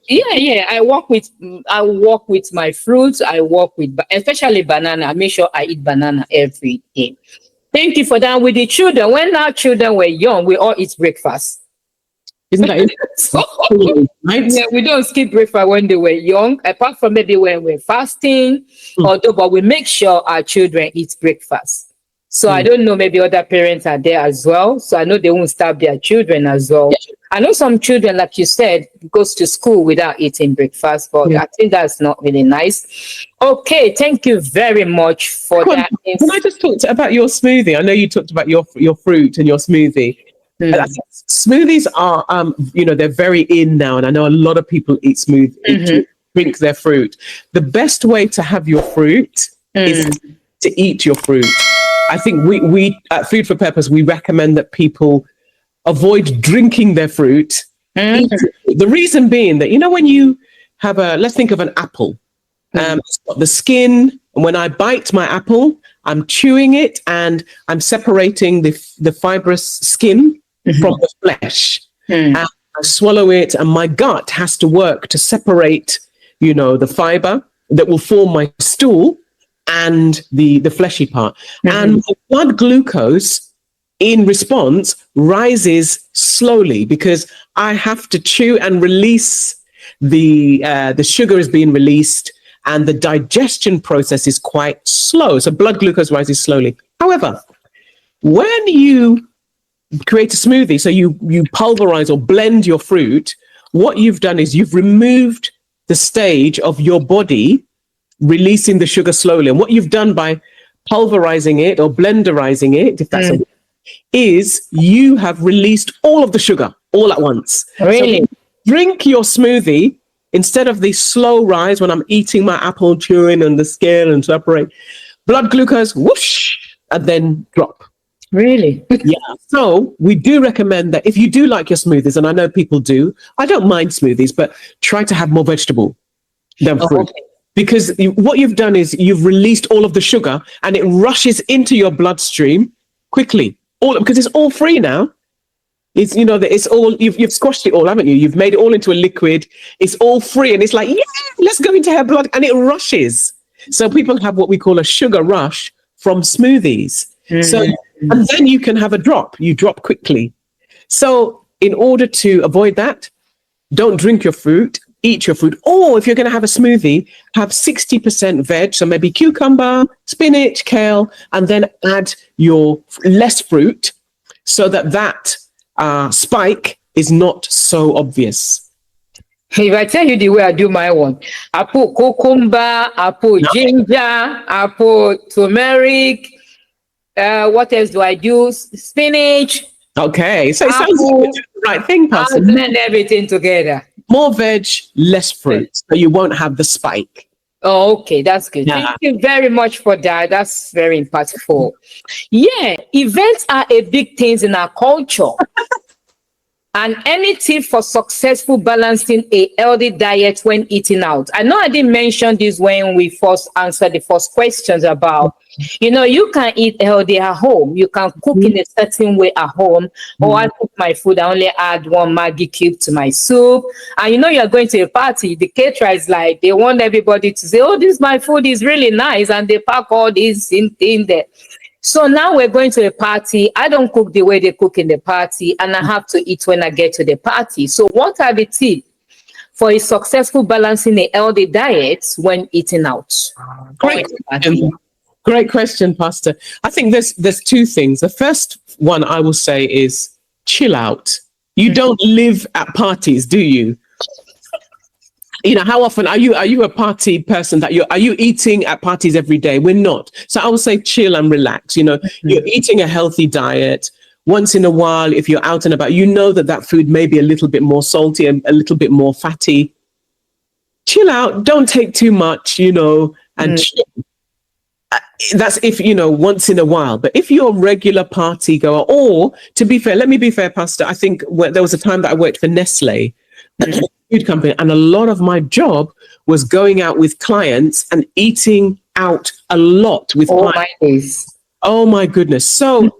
Yeah. I walk with my fruits. I walk with, especially banana. I make sure I eat banana every day. Thank you for that. With the children, when our children were young, we all eat breakfast. Isn't that right? Yeah, we don't skip breakfast when they were young, apart from maybe when we're fasting, but we make sure our children eat breakfast. So I don't know, maybe other parents are there as well. So I know they won't starve their children as well. I know some children, like you said, goes to school without eating breakfast, but I think that's not really nice. Okay, thank you very much for that. Can I just talk about your smoothie? I know you talked about your fruit and your smoothie. Smoothies are, they're very in now, and I know a lot of people eat smoothie, drink their fruit. The best way to have your fruit is to eat your fruit. I think we at Food for Purpose, we recommend that people avoid drinking their fruit. The reason being that, when you have let's think of an apple. It's got the skin, and when I bite my apple, I'm chewing it and I'm separating the fibrous skin from the flesh. And I swallow it, and my gut has to work to separate, the fiber that will form my stool and the fleshy part. And the blood glucose in response rises slowly because I have to chew and release the sugar is being released, and the digestion process is quite slow. So blood glucose rises slowly. However, when you create a smoothie, so you pulverize or blend your fruit, what you've done is you've removed the stage of your body releasing the sugar slowly. And what you've done by pulverizing it or blenderizing it, if that's is you have released all of the sugar all at once. Really? So drink your smoothie instead of the slow rise when I'm eating my apple, chewing and the skin and separate. Blood glucose, whoosh, and then drop. Really? Yeah. So we do recommend that if you do like your smoothies, and I know people do, I don't mind smoothies, but try to have more vegetable than fruit. Okay. Because what you've done is you've released all of the sugar and it rushes into your bloodstream quickly. Because it's all free now. It's, it's all, you've squashed it all, haven't you? You've made it all into a liquid. It's all free. And it's like, yeah, let's go into her blood. And it rushes. So people have what we call a sugar rush from smoothies. So, and then you can have a drop. You drop quickly. So in order to avoid that, don't drink your fruit, eat your fruit. Or if you're going to have a smoothie, have 60% veg. So maybe cucumber, spinach, kale, and then add your less fruit so that spike is not so obvious. If I tell you the way I do my one, I put cucumber, I put ginger, I put turmeric. What else do I do? Spinach. Okay, so it sounds like you're doing the right thing, Pastor. I'll blend everything together. More veg, less fruit, so you won't have the spike. Oh, okay, that's good. Yeah. Thank you very much for that. That's very impactful. Yeah, events are a big thing in our culture. And any tip for successful balancing a healthy diet when eating out? I know I didn't mention this when we first answered the first questions about, you can eat healthy at home. You can cook in a certain way at home. Or I cook my food, I only add 1 Maggi cube to my soup. And you're going to a party, the caterer is like, they want everybody to say, oh, my food is really nice. And they pack all these in there. So now we're going to a party. I don't cook the way they cook in the party, and I have to eat when I get to the party. So what are the tips for a successful balancing a healthy diet when eating out? Great question, Pastor. I think there's two things. The first one I will say is chill out. You don't live at parties, do you? How often are you a party person that are you eating at parties every day? We're not. So I would say chill and relax. You're eating a healthy diet. Once in a while, if you're out and about, that food may be a little bit more salty and a little bit more fatty. Chill out. Don't take too much, and chill. That's if, once in a while. But if you're a regular party goer, or to be fair, let me be fair, Pastor, I think there was a time that I worked for Nestle, food company, and a lot of my job was going out with clients and eating out a lot with clients. Oh my goodness. So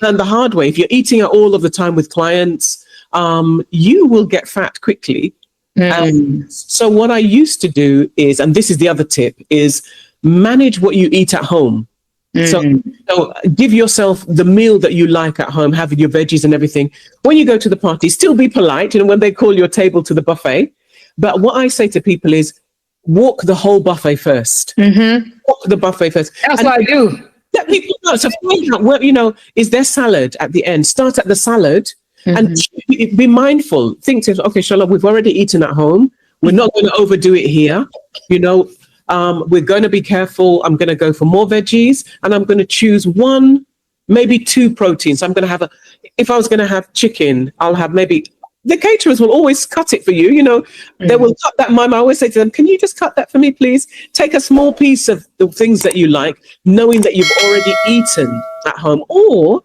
and the hard way, if you're eating out all of the time with clients, you will get fat quickly. So what I used to do is, and this is the other tip, is manage what you eat at home. So give yourself the meal that you like at home, have your veggies and everything. When you go to the party, still be polite, when they call your table to the buffet. But what I say to people is walk the whole buffet first. Walk the buffet first. That's what I do. Let people know. So find out, is there salad at the end? Start at the salad And be mindful. Think to yourself, okay, Shola, we've already eaten at home. We're not going to overdo it here. We're going to be careful. I'm going to go for more veggies, and I'm going to choose one, maybe two proteins. I'm going to have if I was going to have chicken, I'll have maybe, the caterers will always cut it for you. They will cut that. I always say to them, can you just cut that for me, please? Take a small piece of the things that you like, knowing that you've already eaten at home. Or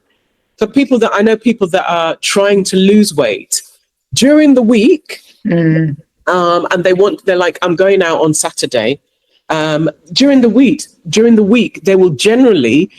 for people that are trying to lose weight during the week, and they're like, I'm going out on Saturday. During the week, they will generally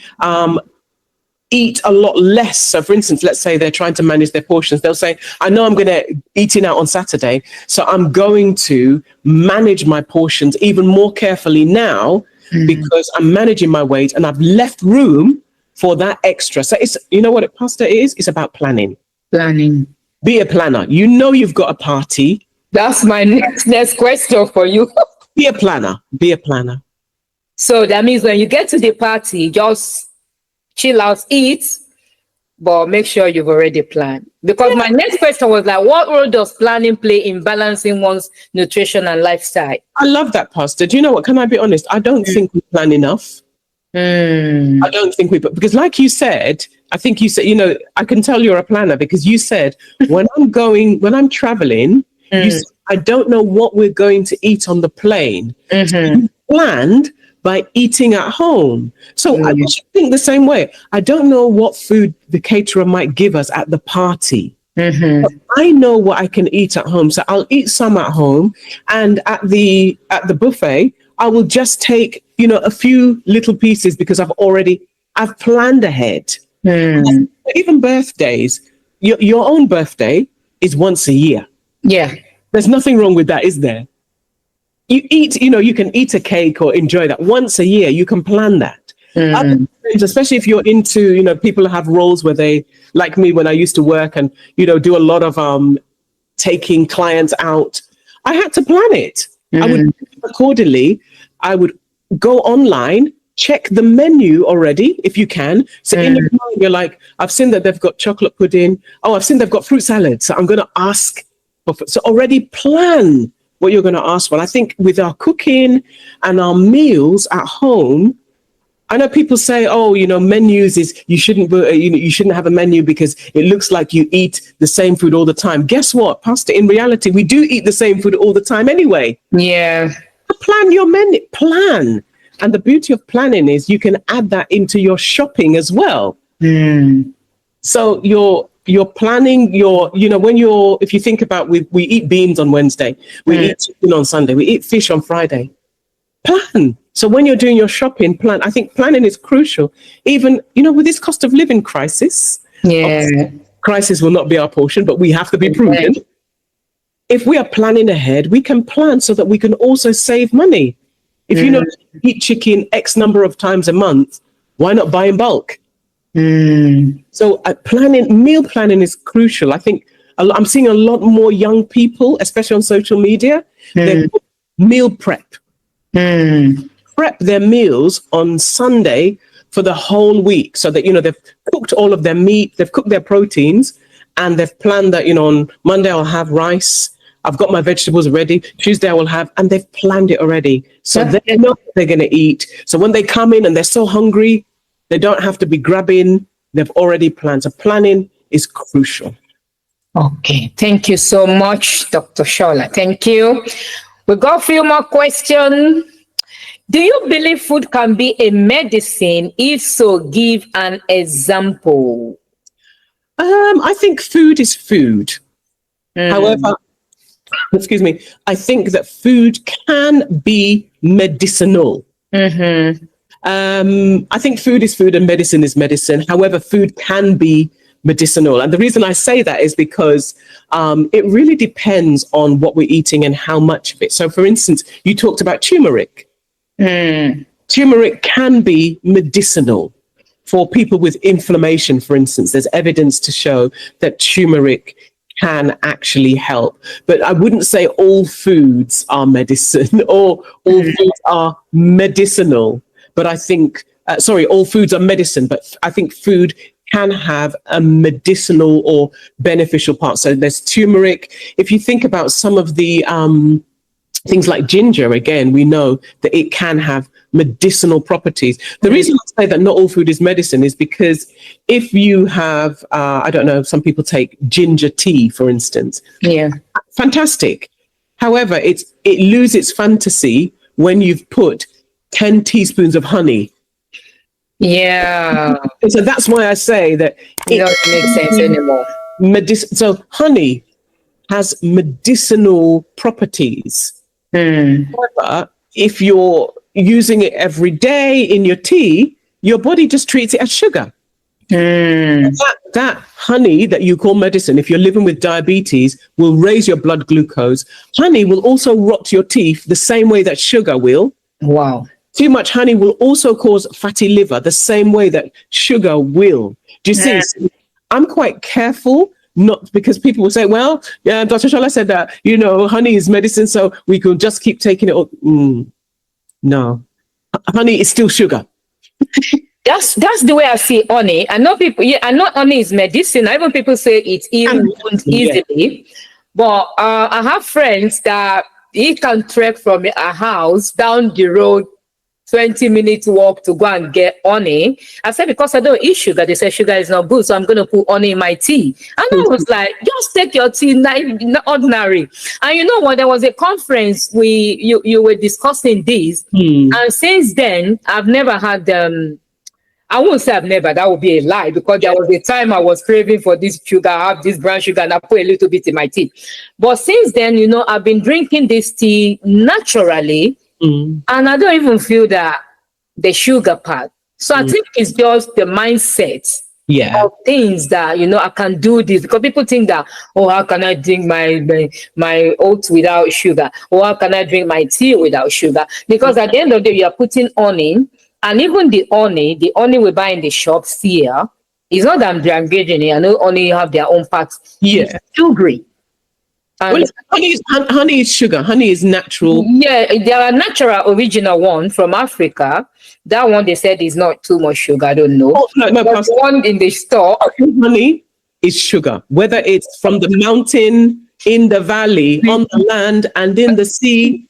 eat a lot less. So for instance, let's say they're trying to manage their portions. They'll say, I know I'm going to eating out on Saturday, so I'm going to manage my portions even more carefully now because I'm managing my weight and I've left room for that extra. So it's, what it, Pastor, is? It's about planning. Planning. Be a planner. You've got a party. That's my next question for you. Be a planner. Be a planner. So that means when you get to the party, just chill out, eat, but make sure you've already planned. Because my next question was like, what role does planning play in balancing one's nutrition and lifestyle? I love that, Pastor. Do you know what? Can I be honest? I don't think we plan enough. I don't think because like you said, I think you said, I can tell you're a planner because you said, when I'm traveling, you said, I don't know what we're going to eat on the plane. So you planned by eating at home. So I think the same way. I don't know what food the caterer might give us at the party. But I know what I can eat at home. So I'll eat some at home, and at the buffet, I will just take, a few little pieces because I've planned ahead. Even birthdays, your own birthday is once a year. Yeah. There's nothing wrong with that, is there? You eat, you can eat a cake or enjoy that once a year. You can plan that. Especially if you're into, people have roles where they, like me, when I used to work and, do a lot of taking clients out. I had to plan it. I would accordingly. I would go online, check the menu already, if you can. So in your mind, you're like, I've seen that they've got chocolate pudding. Oh, I've seen they've got fruit salad. So I'm going to ask. So already plan what you're going to ask for. I think with our cooking and our meals at home, I know people say, menus is, you shouldn't have a menu because it looks like you eat the same food all the time. Guess what, Pastor? In reality, we do eat the same food all the time anyway. Yeah. Plan your menu, plan. And the beauty of planning is you can add that into your shopping as well. So you're planning if you think about, we eat beans on Wednesday, we eat chicken on Sunday, we eat fish on Friday. Plan. So when you're doing your shopping, plan. I think planning is crucial. Even, with this cost of living crisis, crisis will not be our portion, but we have to be prudent. If we are planning ahead, we can plan so that we can also save money. If you eat chicken X number of times a month, why not buy in bulk? So meal planning is crucial. I think I'm seeing a lot more young people, especially on social media, they meal prep. Prep their meals on Sunday for the whole week so that, they've cooked all of their meat, they've cooked their proteins, and they've planned that, on Monday I'll have rice. I've got my vegetables ready. Tuesday I will have, and they've planned it already. So they know what they're going to eat. So when they come in and they're so hungry, they don't have to be grabbing. They've already planned. So planning is crucial. Okay. Thank you so much, Dr. Shola. Thank you. We got a few more questions. Do you believe food can be a medicine? If so, give an example. I think food is food. However, I think that food can be medicinal. I think food is food and medicine is medicine. However, food can be medicinal. And the reason I say that is because it really depends on what we're eating and how much of it. So, for instance, you talked about turmeric. Turmeric can be medicinal for people with inflammation, for instance. There's evidence to show that turmeric can actually help. But I wouldn't say all foods are medicine or all foods are medicinal. But I think, all foods are medicine, but I think food can have a medicinal or beneficial part. So there's turmeric. If you think about some of the things like ginger, again, we know that it can have medicinal properties. The reason I say that not all food is medicine is because if you have, I don't know, some people take ginger tea, for instance. Yeah. Fantastic. However, it loses its fantasy when you've put 10 teaspoons of honey. Yeah. And so that's why I say that It doesn't make sense anymore. So honey has medicinal properties. However, if you're using it every day in your tea, your body just treats it as sugar. That honey that you call medicine, if you're living with diabetes, will raise your blood glucose. Honey will also rot your teeth the same way that sugar will. Wow. Too much honey will also cause fatty liver the same way that sugar will. Do you see? So I'm quite careful, not because people will say, well, yeah, Dr. Shola said that, honey is medicine, so we can just keep taking it. No, honey is still sugar. That's the way I see honey. I know people, I know honey is medicine. Even people say it wounds easily. But I have friends that he can trek from a house down the road 20-minute walk to go and get honey. I said, because I don't eat sugar. They said sugar is not good, so I'm going to put honey in my tea. And I was like, just take your tea, not ordinary. And you know what? There was a conference you were discussing this. And since then, I've never had I won't say I've never, that would be a lie, because there was a time I was craving for this sugar. I have this brown sugar and I put a little bit in my tea. But since then, I've been drinking this tea naturally. And I don't even feel the sugar part. So I think it's just the mindset of things that, I can do this. Because people think that, how can I drink my oats without sugar? Or how can I drink my tea without sugar? Because at the end of the day, you are putting honey. And even the honey we buy in the shops here, it's not that I'm engaging it. I know honey have their own parts. Yeah. It's sugary. Well, honey is sugar. Honey is natural. Yeah, there are natural original one from Africa. That one they said is not too much sugar. I don't know. No, but the one in the store. Honey is sugar. Whether it's from the mountain, in the valley, on the land, and in the sea,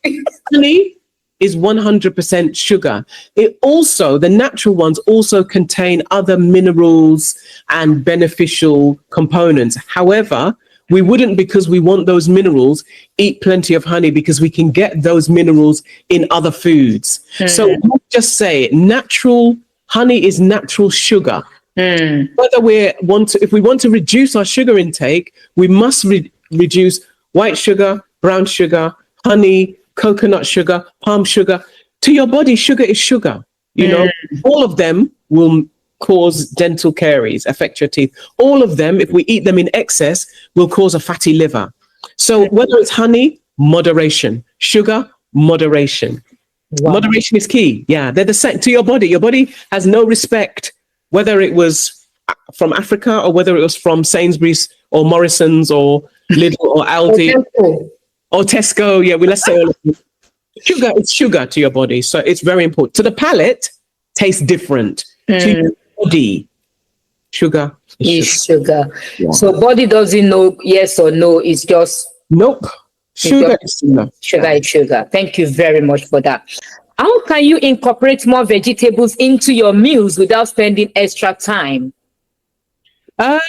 honey is 100% sugar. It also, the natural ones also contain other minerals and beneficial components. However, we wouldn't, because we want those minerals, eat plenty of honey, because we can get those minerals in other foods. So we'll just say natural honey is natural sugar. Whether if we want to reduce our sugar intake, we must reduce white sugar, brown sugar, honey, coconut sugar, palm sugar. To your body, sugar is sugar. All of them will cause dental caries, affect your teeth. All of them, if we eat them in excess, will cause a fatty liver. So whether it's honey, moderation. Sugar, moderation. Wow. Moderation is key. Yeah, they're the same to your body. Your body has no respect, whether it was from Africa or whether it was from Sainsbury's or Morrison's or Lidl or Aldi or Tesco. Yeah, let's say all of them. Sugar is sugar to your body. So it's very important. To the palate, tastes different. To your body, sugar is sugar. Yeah. So body doesn't know yes or no. It's just nope. Sugar is sugar. Sugar is sugar. Thank you very much for that. How can you incorporate more vegetables into your meals without spending extra time? I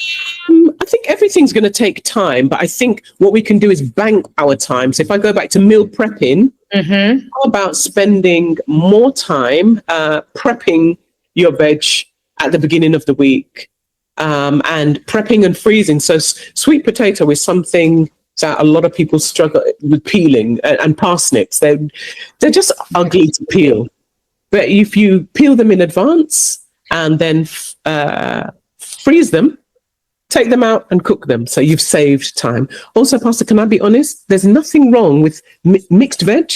think everything's going to take time, but I think what we can do is bank our time. So if I go back to meal prepping, how about spending more time prepping your veg at the beginning of the week, and prepping and freezing. So sweet potato is something that a lot of people struggle with peeling, and parsnips. They're just ugly to peel. But if you peel them in advance and then freeze them, take them out and cook them, so you've saved time. Also, Pastor, can I be honest? There's nothing wrong with mixed veg.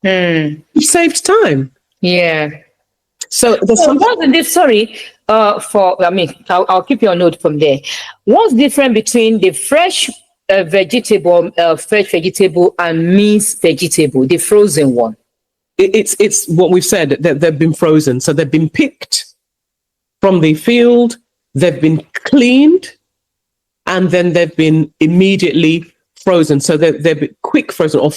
You've saved time. Yeah. So I'll keep your note from there. What's different between the fresh vegetable and minced vegetable, the frozen one? It's what we've said, that they've been frozen. So they've been picked from the field, they've been cleaned, and then they've been immediately frozen. So they're quick frozen or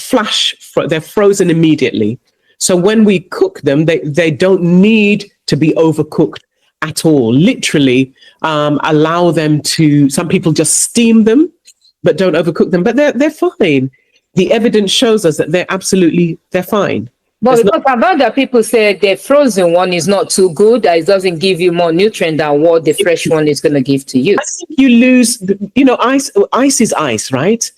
they're frozen immediately. So when we cook them, they don't need to be overcooked at all. Literally, allow them to, some people just steam them, but don't overcook them, but they're fine. The evidence shows us that they're fine. But because about that, people say the frozen one is not too good. That it doesn't give you more nutrient than what the fresh one is going to give to you. I think you lose, ice is ice, right?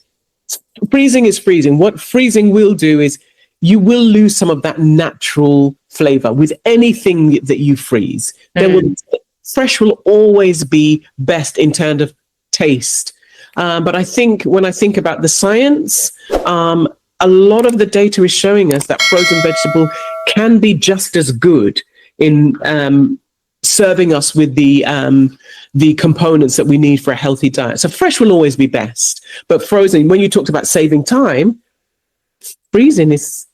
Freezing is freezing. What freezing will do is you will lose some of that natural flavor with anything that you freeze. Fresh will always be best in terms of taste. But I think when I think about the science, a lot of the data is showing us that frozen vegetable can be just as good in serving us with the components that we need for a healthy diet. So fresh will always be best, but frozen, when you talked about saving time, freezing is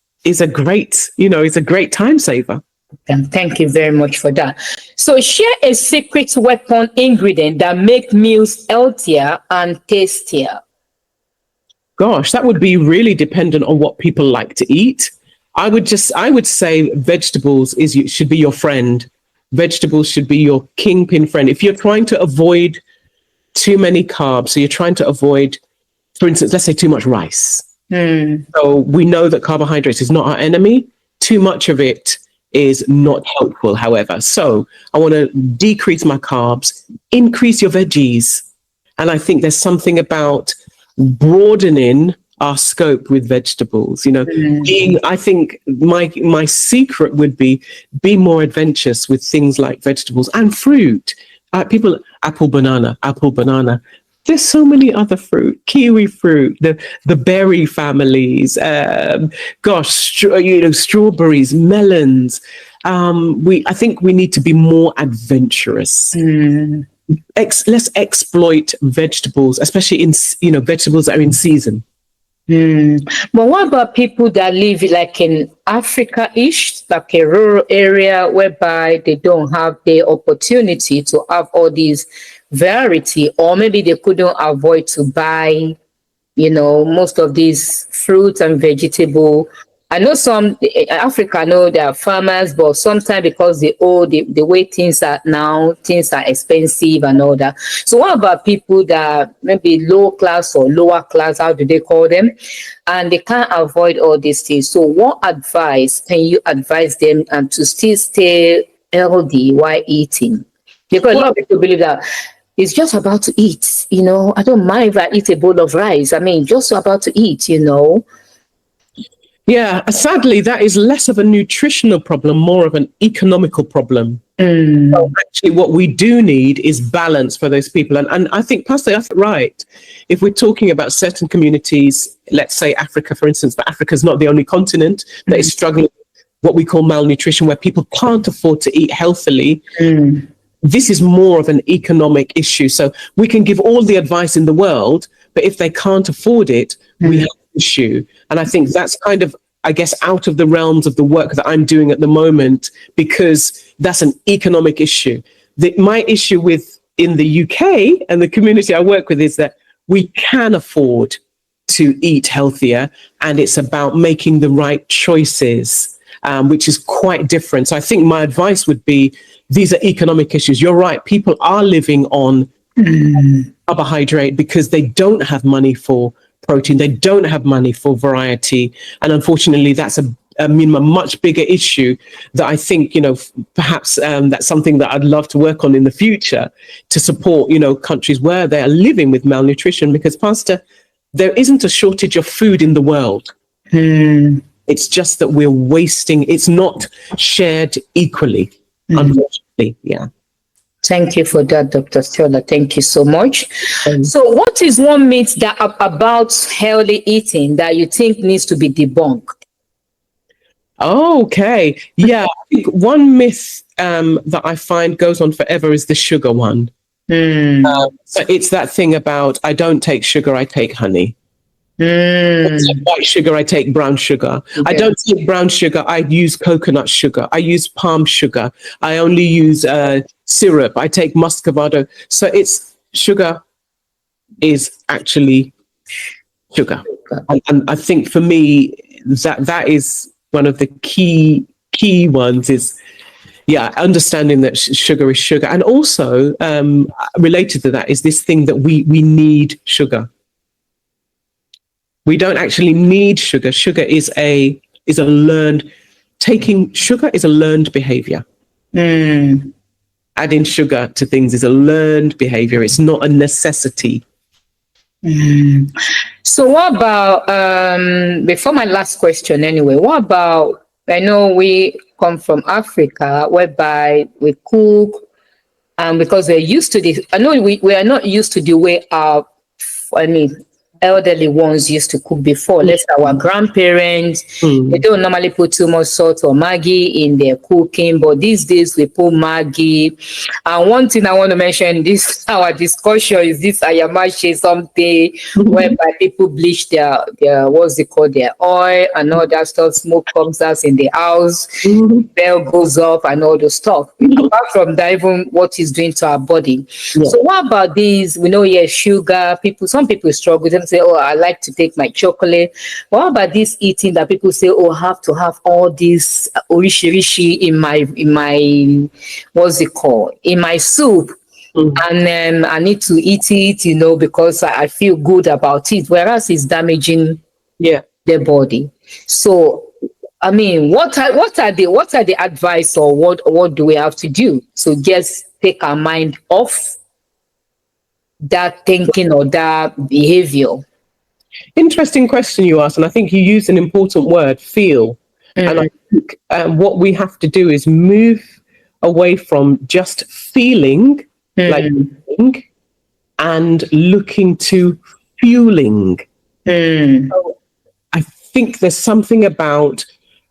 a great, it's a great time saver. And thank you very much for that. So share a secret weapon ingredient that make meals healthier and tastier. Gosh, that would be really dependent on what people like to eat. I would say vegetables should be your friend. Vegetables should be your kingpin friend. If you're trying to avoid too many carbs, so you're trying to avoid, for instance, let's say too much rice. So we know that carbohydrates is not our enemy. Too much of it is not helpful, however. So I want to decrease my carbs, increase your veggies. And I think there's something about broadening our scope with vegetables, I think my secret would be more adventurous with things like vegetables and fruit. People, apple, banana. There's so many other fruit, kiwi fruit, the berry families, strawberries, melons. I think we need to be more adventurous. Let's exploit vegetables, especially in vegetables that are in season. But what about people that live like in Africa-ish, like a rural area whereby they don't have the opportunity to have all these variety, or maybe they couldn't avoid to buy, most of these fruits and vegetable. I know some Africa, I know there are farmers, but sometimes because the way things are now, things are expensive and all that. So what about people that maybe low class or lower class, how do they call them? And they can't avoid all these things. So what advice can you advise them and to still stay healthy while eating? Because a lot of people believe that it's just about to eat, I don't mind if I eat a bowl of rice. I mean, just about to eat, Yeah, sadly, that is less of a nutritional problem, more of an economical problem. So actually, what we do need is balance for those people. And I think, Pastor, that's right. If we're talking about certain communities, let's say Africa, for instance, but Africa is not the only continent that is struggling with what we call malnutrition, where people can't afford to eat healthily. This is more of an economic issue. So we can give all the advice in the world, but if they can't afford it, we have an issue. And I think that's kind of, I guess, out of the realms of the work that I'm doing at the moment, because that's an economic issue. My issue in the UK and the community I work with is that we can afford to eat healthier, and it's about making the right choices, which is quite different. So I think my advice would be, these are economic issues. You're right. People are living on carbohydrate because they don't have money for protein. They don't have money for variety. And unfortunately, that's a much bigger issue that I think, perhaps that's something that I'd love to work on in the future to support, countries where they are living with malnutrition, because, Pastor, there isn't a shortage of food in the world. It's just that we're wasting. It's not shared equally, unfortunately. Yeah. Thank you for that, Dr. Shola. Thank you so much. So what is one myth that about healthy eating that you think needs to be debunked? Okay. Yeah. I think one myth that I find goes on forever is the sugar one. So it's that thing about, I don't take sugar, I take honey. Mm. White sugar, I take brown sugar. I Okay. don't take brown sugar. I use coconut sugar. I use palm sugar. I only use syrup. I take muscovado. So it's sugar is actually sugar. And I think for me, that is one of the key ones is, yeah, understanding that sugar is sugar. And also related to that is this thing that we need sugar. We don't actually need sugar. Sugar is a learned, taking sugar is a learned behavior. Mm. Adding sugar to things is a learned behavior. It's not a necessity. Mm. So what about before my last question anyway, what about, I know we come from Africa whereby we cook, and because we're used to this, I know we are not used to the way our, I mean, elderly ones used to cook before. Let's say our grandparents, they don't normally put too much salt or Maggi in their cooking, but these days we put Maggi. And one thing I want to mention in this our discussion is this ayamashi something whereby people bleach their what's it called, their oil and all that stuff. Smoke comes out in the house, bell goes off and all the stuff. Apart from that, even what it's doing to our body. Yeah. So what about these? We know, yes, sugar. Some people struggle. Them say, oh, I like to take my chocolate. What about this eating that people say, oh, I have to have all this orishi in my what's it called, in my soup, and then I need to eat it, because I feel good about it, whereas it's damaging their body. So I mean, what are the advice, or what do we have to do to just take our mind off that thinking or that behavior? Interesting question you asked, and I think you used an important word, feel. And I think what we have to do is move away from just feeling like eating and looking to fueling. So I think there's something about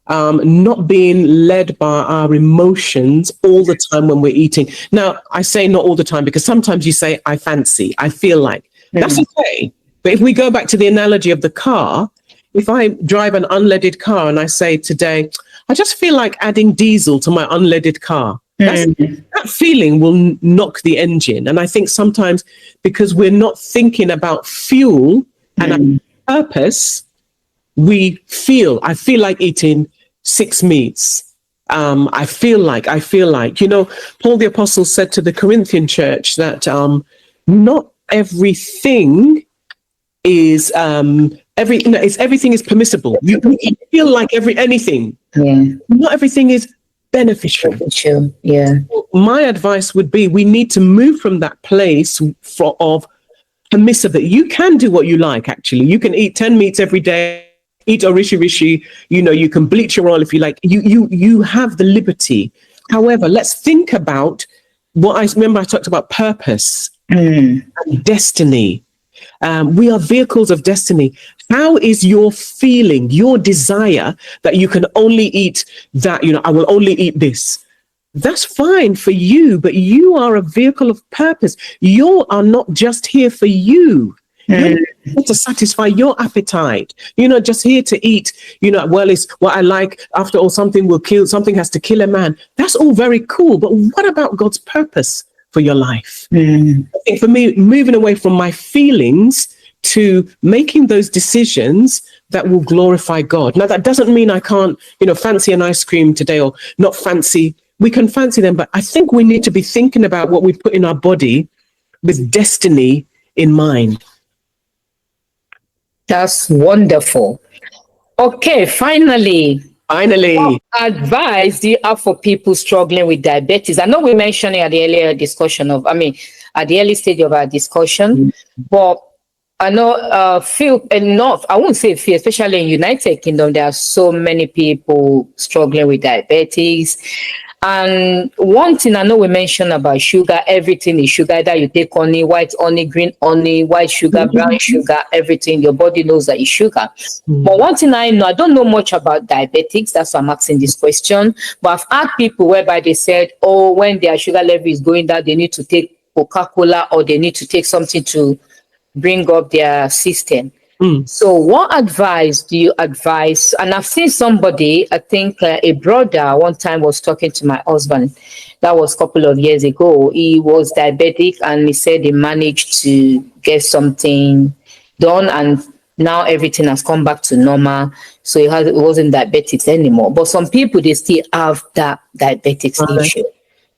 not being led by our emotions all the time when we're eating. Now, I say not all the time because sometimes you say, I fancy, I feel like. That's okay. But if we go back to the analogy of the car, if I drive an unleaded car and I say today, I just feel like adding diesel to my unleaded car, that feeling will knock the engine. And I think sometimes because we're not thinking about fuel and purpose, I feel like eating 6 meats. I feel like, Paul the Apostle said to the Corinthian church that not everything is everything is permissible. You feel like anything. Yeah. Not everything is beneficial. Yeah. My advice would be we need to move from that place of permissive, that you can do what you like, actually. You can eat 10 meats every day, eat orishi, you can bleach your oil if you like. You have the liberty. However, let's think about what I talked about purpose and destiny. We are vehicles of destiny. How is your feeling, your desire that you can only eat that, I will only eat this? That's fine for you, but you are a vehicle of purpose. You are not just here for you. You're here to satisfy your appetite. You're not just here to eat, well, it's what I like. After all, something has to kill a man. That's all very cool. But what about God's purpose for your life? I think for me, moving away from my feelings to making those decisions that will glorify God. Now, that doesn't mean I can't, fancy an ice cream today or not fancy. We can fancy them, but I think we need to be thinking about what we put in our body with destiny in mind. That's wonderful. Okay, finally. What advice do you have for people struggling with diabetes? I know we mentioned it at the earlier discussion at the early stage of our discussion, but I know I won't say few, especially in United Kingdom, there are so many people struggling with diabetes. And one thing I know we mentioned about sugar, everything is sugar. Either you take honey, white honey, green honey, white sugar, brown sugar, everything. Your body knows that it's sugar. But one thing I know, I don't know much about diabetics. That's why I'm asking this question. But I've had people whereby they said, oh, when their sugar level is going down, they need to take Coca-Cola or they need to take something to bring up their system. So what advice do you advise? And I've seen somebody, I think a brother one time was talking to my husband. That was a couple of years ago. He was diabetic and he said he managed to get something done and now everything has come back to normal. So it wasn't diabetic anymore. But some people, they still have that diabetes issue.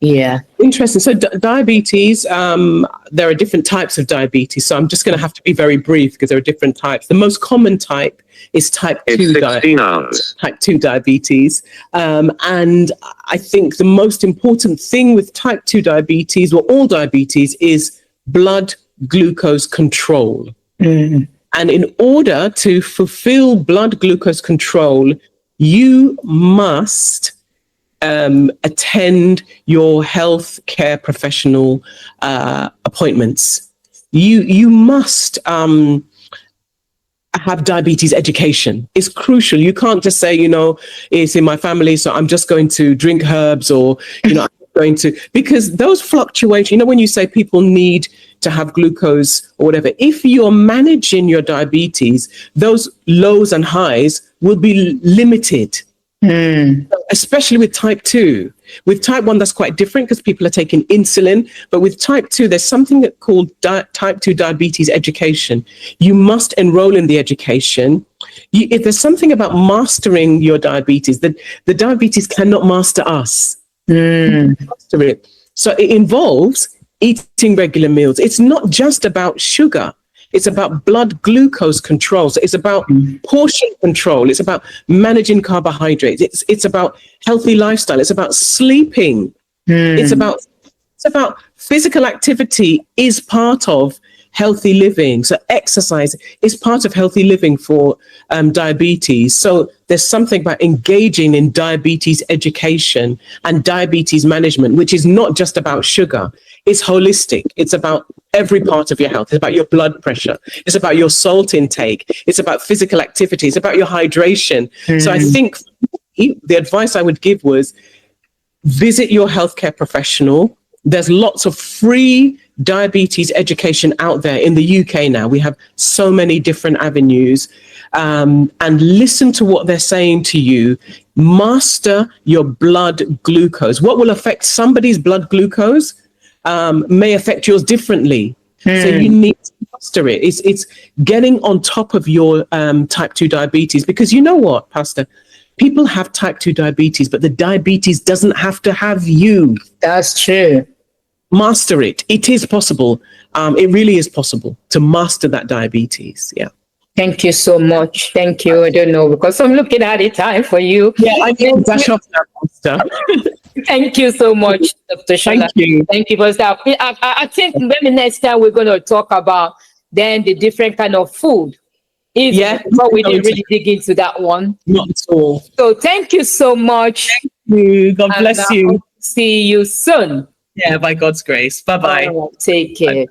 Yeah. Interesting. So diabetes, there are different types of diabetes. So I'm just going to have to be very brief because there are different types. The most common type is type 2 diabetes. Type 2 diabetes. And I think the most important thing with type 2 diabetes, or all diabetes, is blood glucose control. And in order to fulfill blood glucose control, you must attend your health care professional appointments. You must have diabetes education. It's crucial. You can't just say, it's in my family, so I'm just going to drink herbs, or I'm going to, because those fluctuations, when you say people need to have glucose or whatever, if you're managing your diabetes, those lows and highs will be limited. Especially with type 2. With type 1, that's quite different because people are taking insulin. But with type 2, there's something called type 2 diabetes education. You must enroll in the education. If there's something about mastering your diabetes, that the diabetes cannot master us. Master it. So it involves eating regular meals. It's not just about sugar. It's about blood glucose control. So it's about portion control. It's about managing carbohydrates. It's about healthy lifestyle. It's about sleeping. It's about physical activity is part of healthy living. So exercise is part of healthy living for diabetes. So there's something about engaging in diabetes education and diabetes management, which is not just about sugar. It's holistic. It's about every part of your health. It's about your blood pressure. It's about your salt intake. It's about physical activity. It's about your hydration. So I think the advice I would give was visit your healthcare professional. There's lots of free diabetes education out there in the UK now. We have so many different avenues, and listen to what they're saying to you. Master your blood glucose. What will affect somebody's blood glucose may affect yours differently. So you need to master it. It's getting on top of your type 2 diabetes, because you know what, Pastor? People have type 2 diabetes, but the diabetes doesn't have to have you. That's true. Master it. It is possible. It really is possible to master that diabetes. Yeah. Thank you so much. Thank you. I don't know, because I'm looking at the time for you. Yeah, I can dash off now, Pastor. Thank you so much, Dr. Shola. Thank you. Thank you. Because I think maybe next time we're going to talk about then the different kind of food. But we didn't really dig into that one. Not at all. So thank you so much. Thank you. God bless you. See you soon. Yeah, by God's grace. Bye-bye. Take care.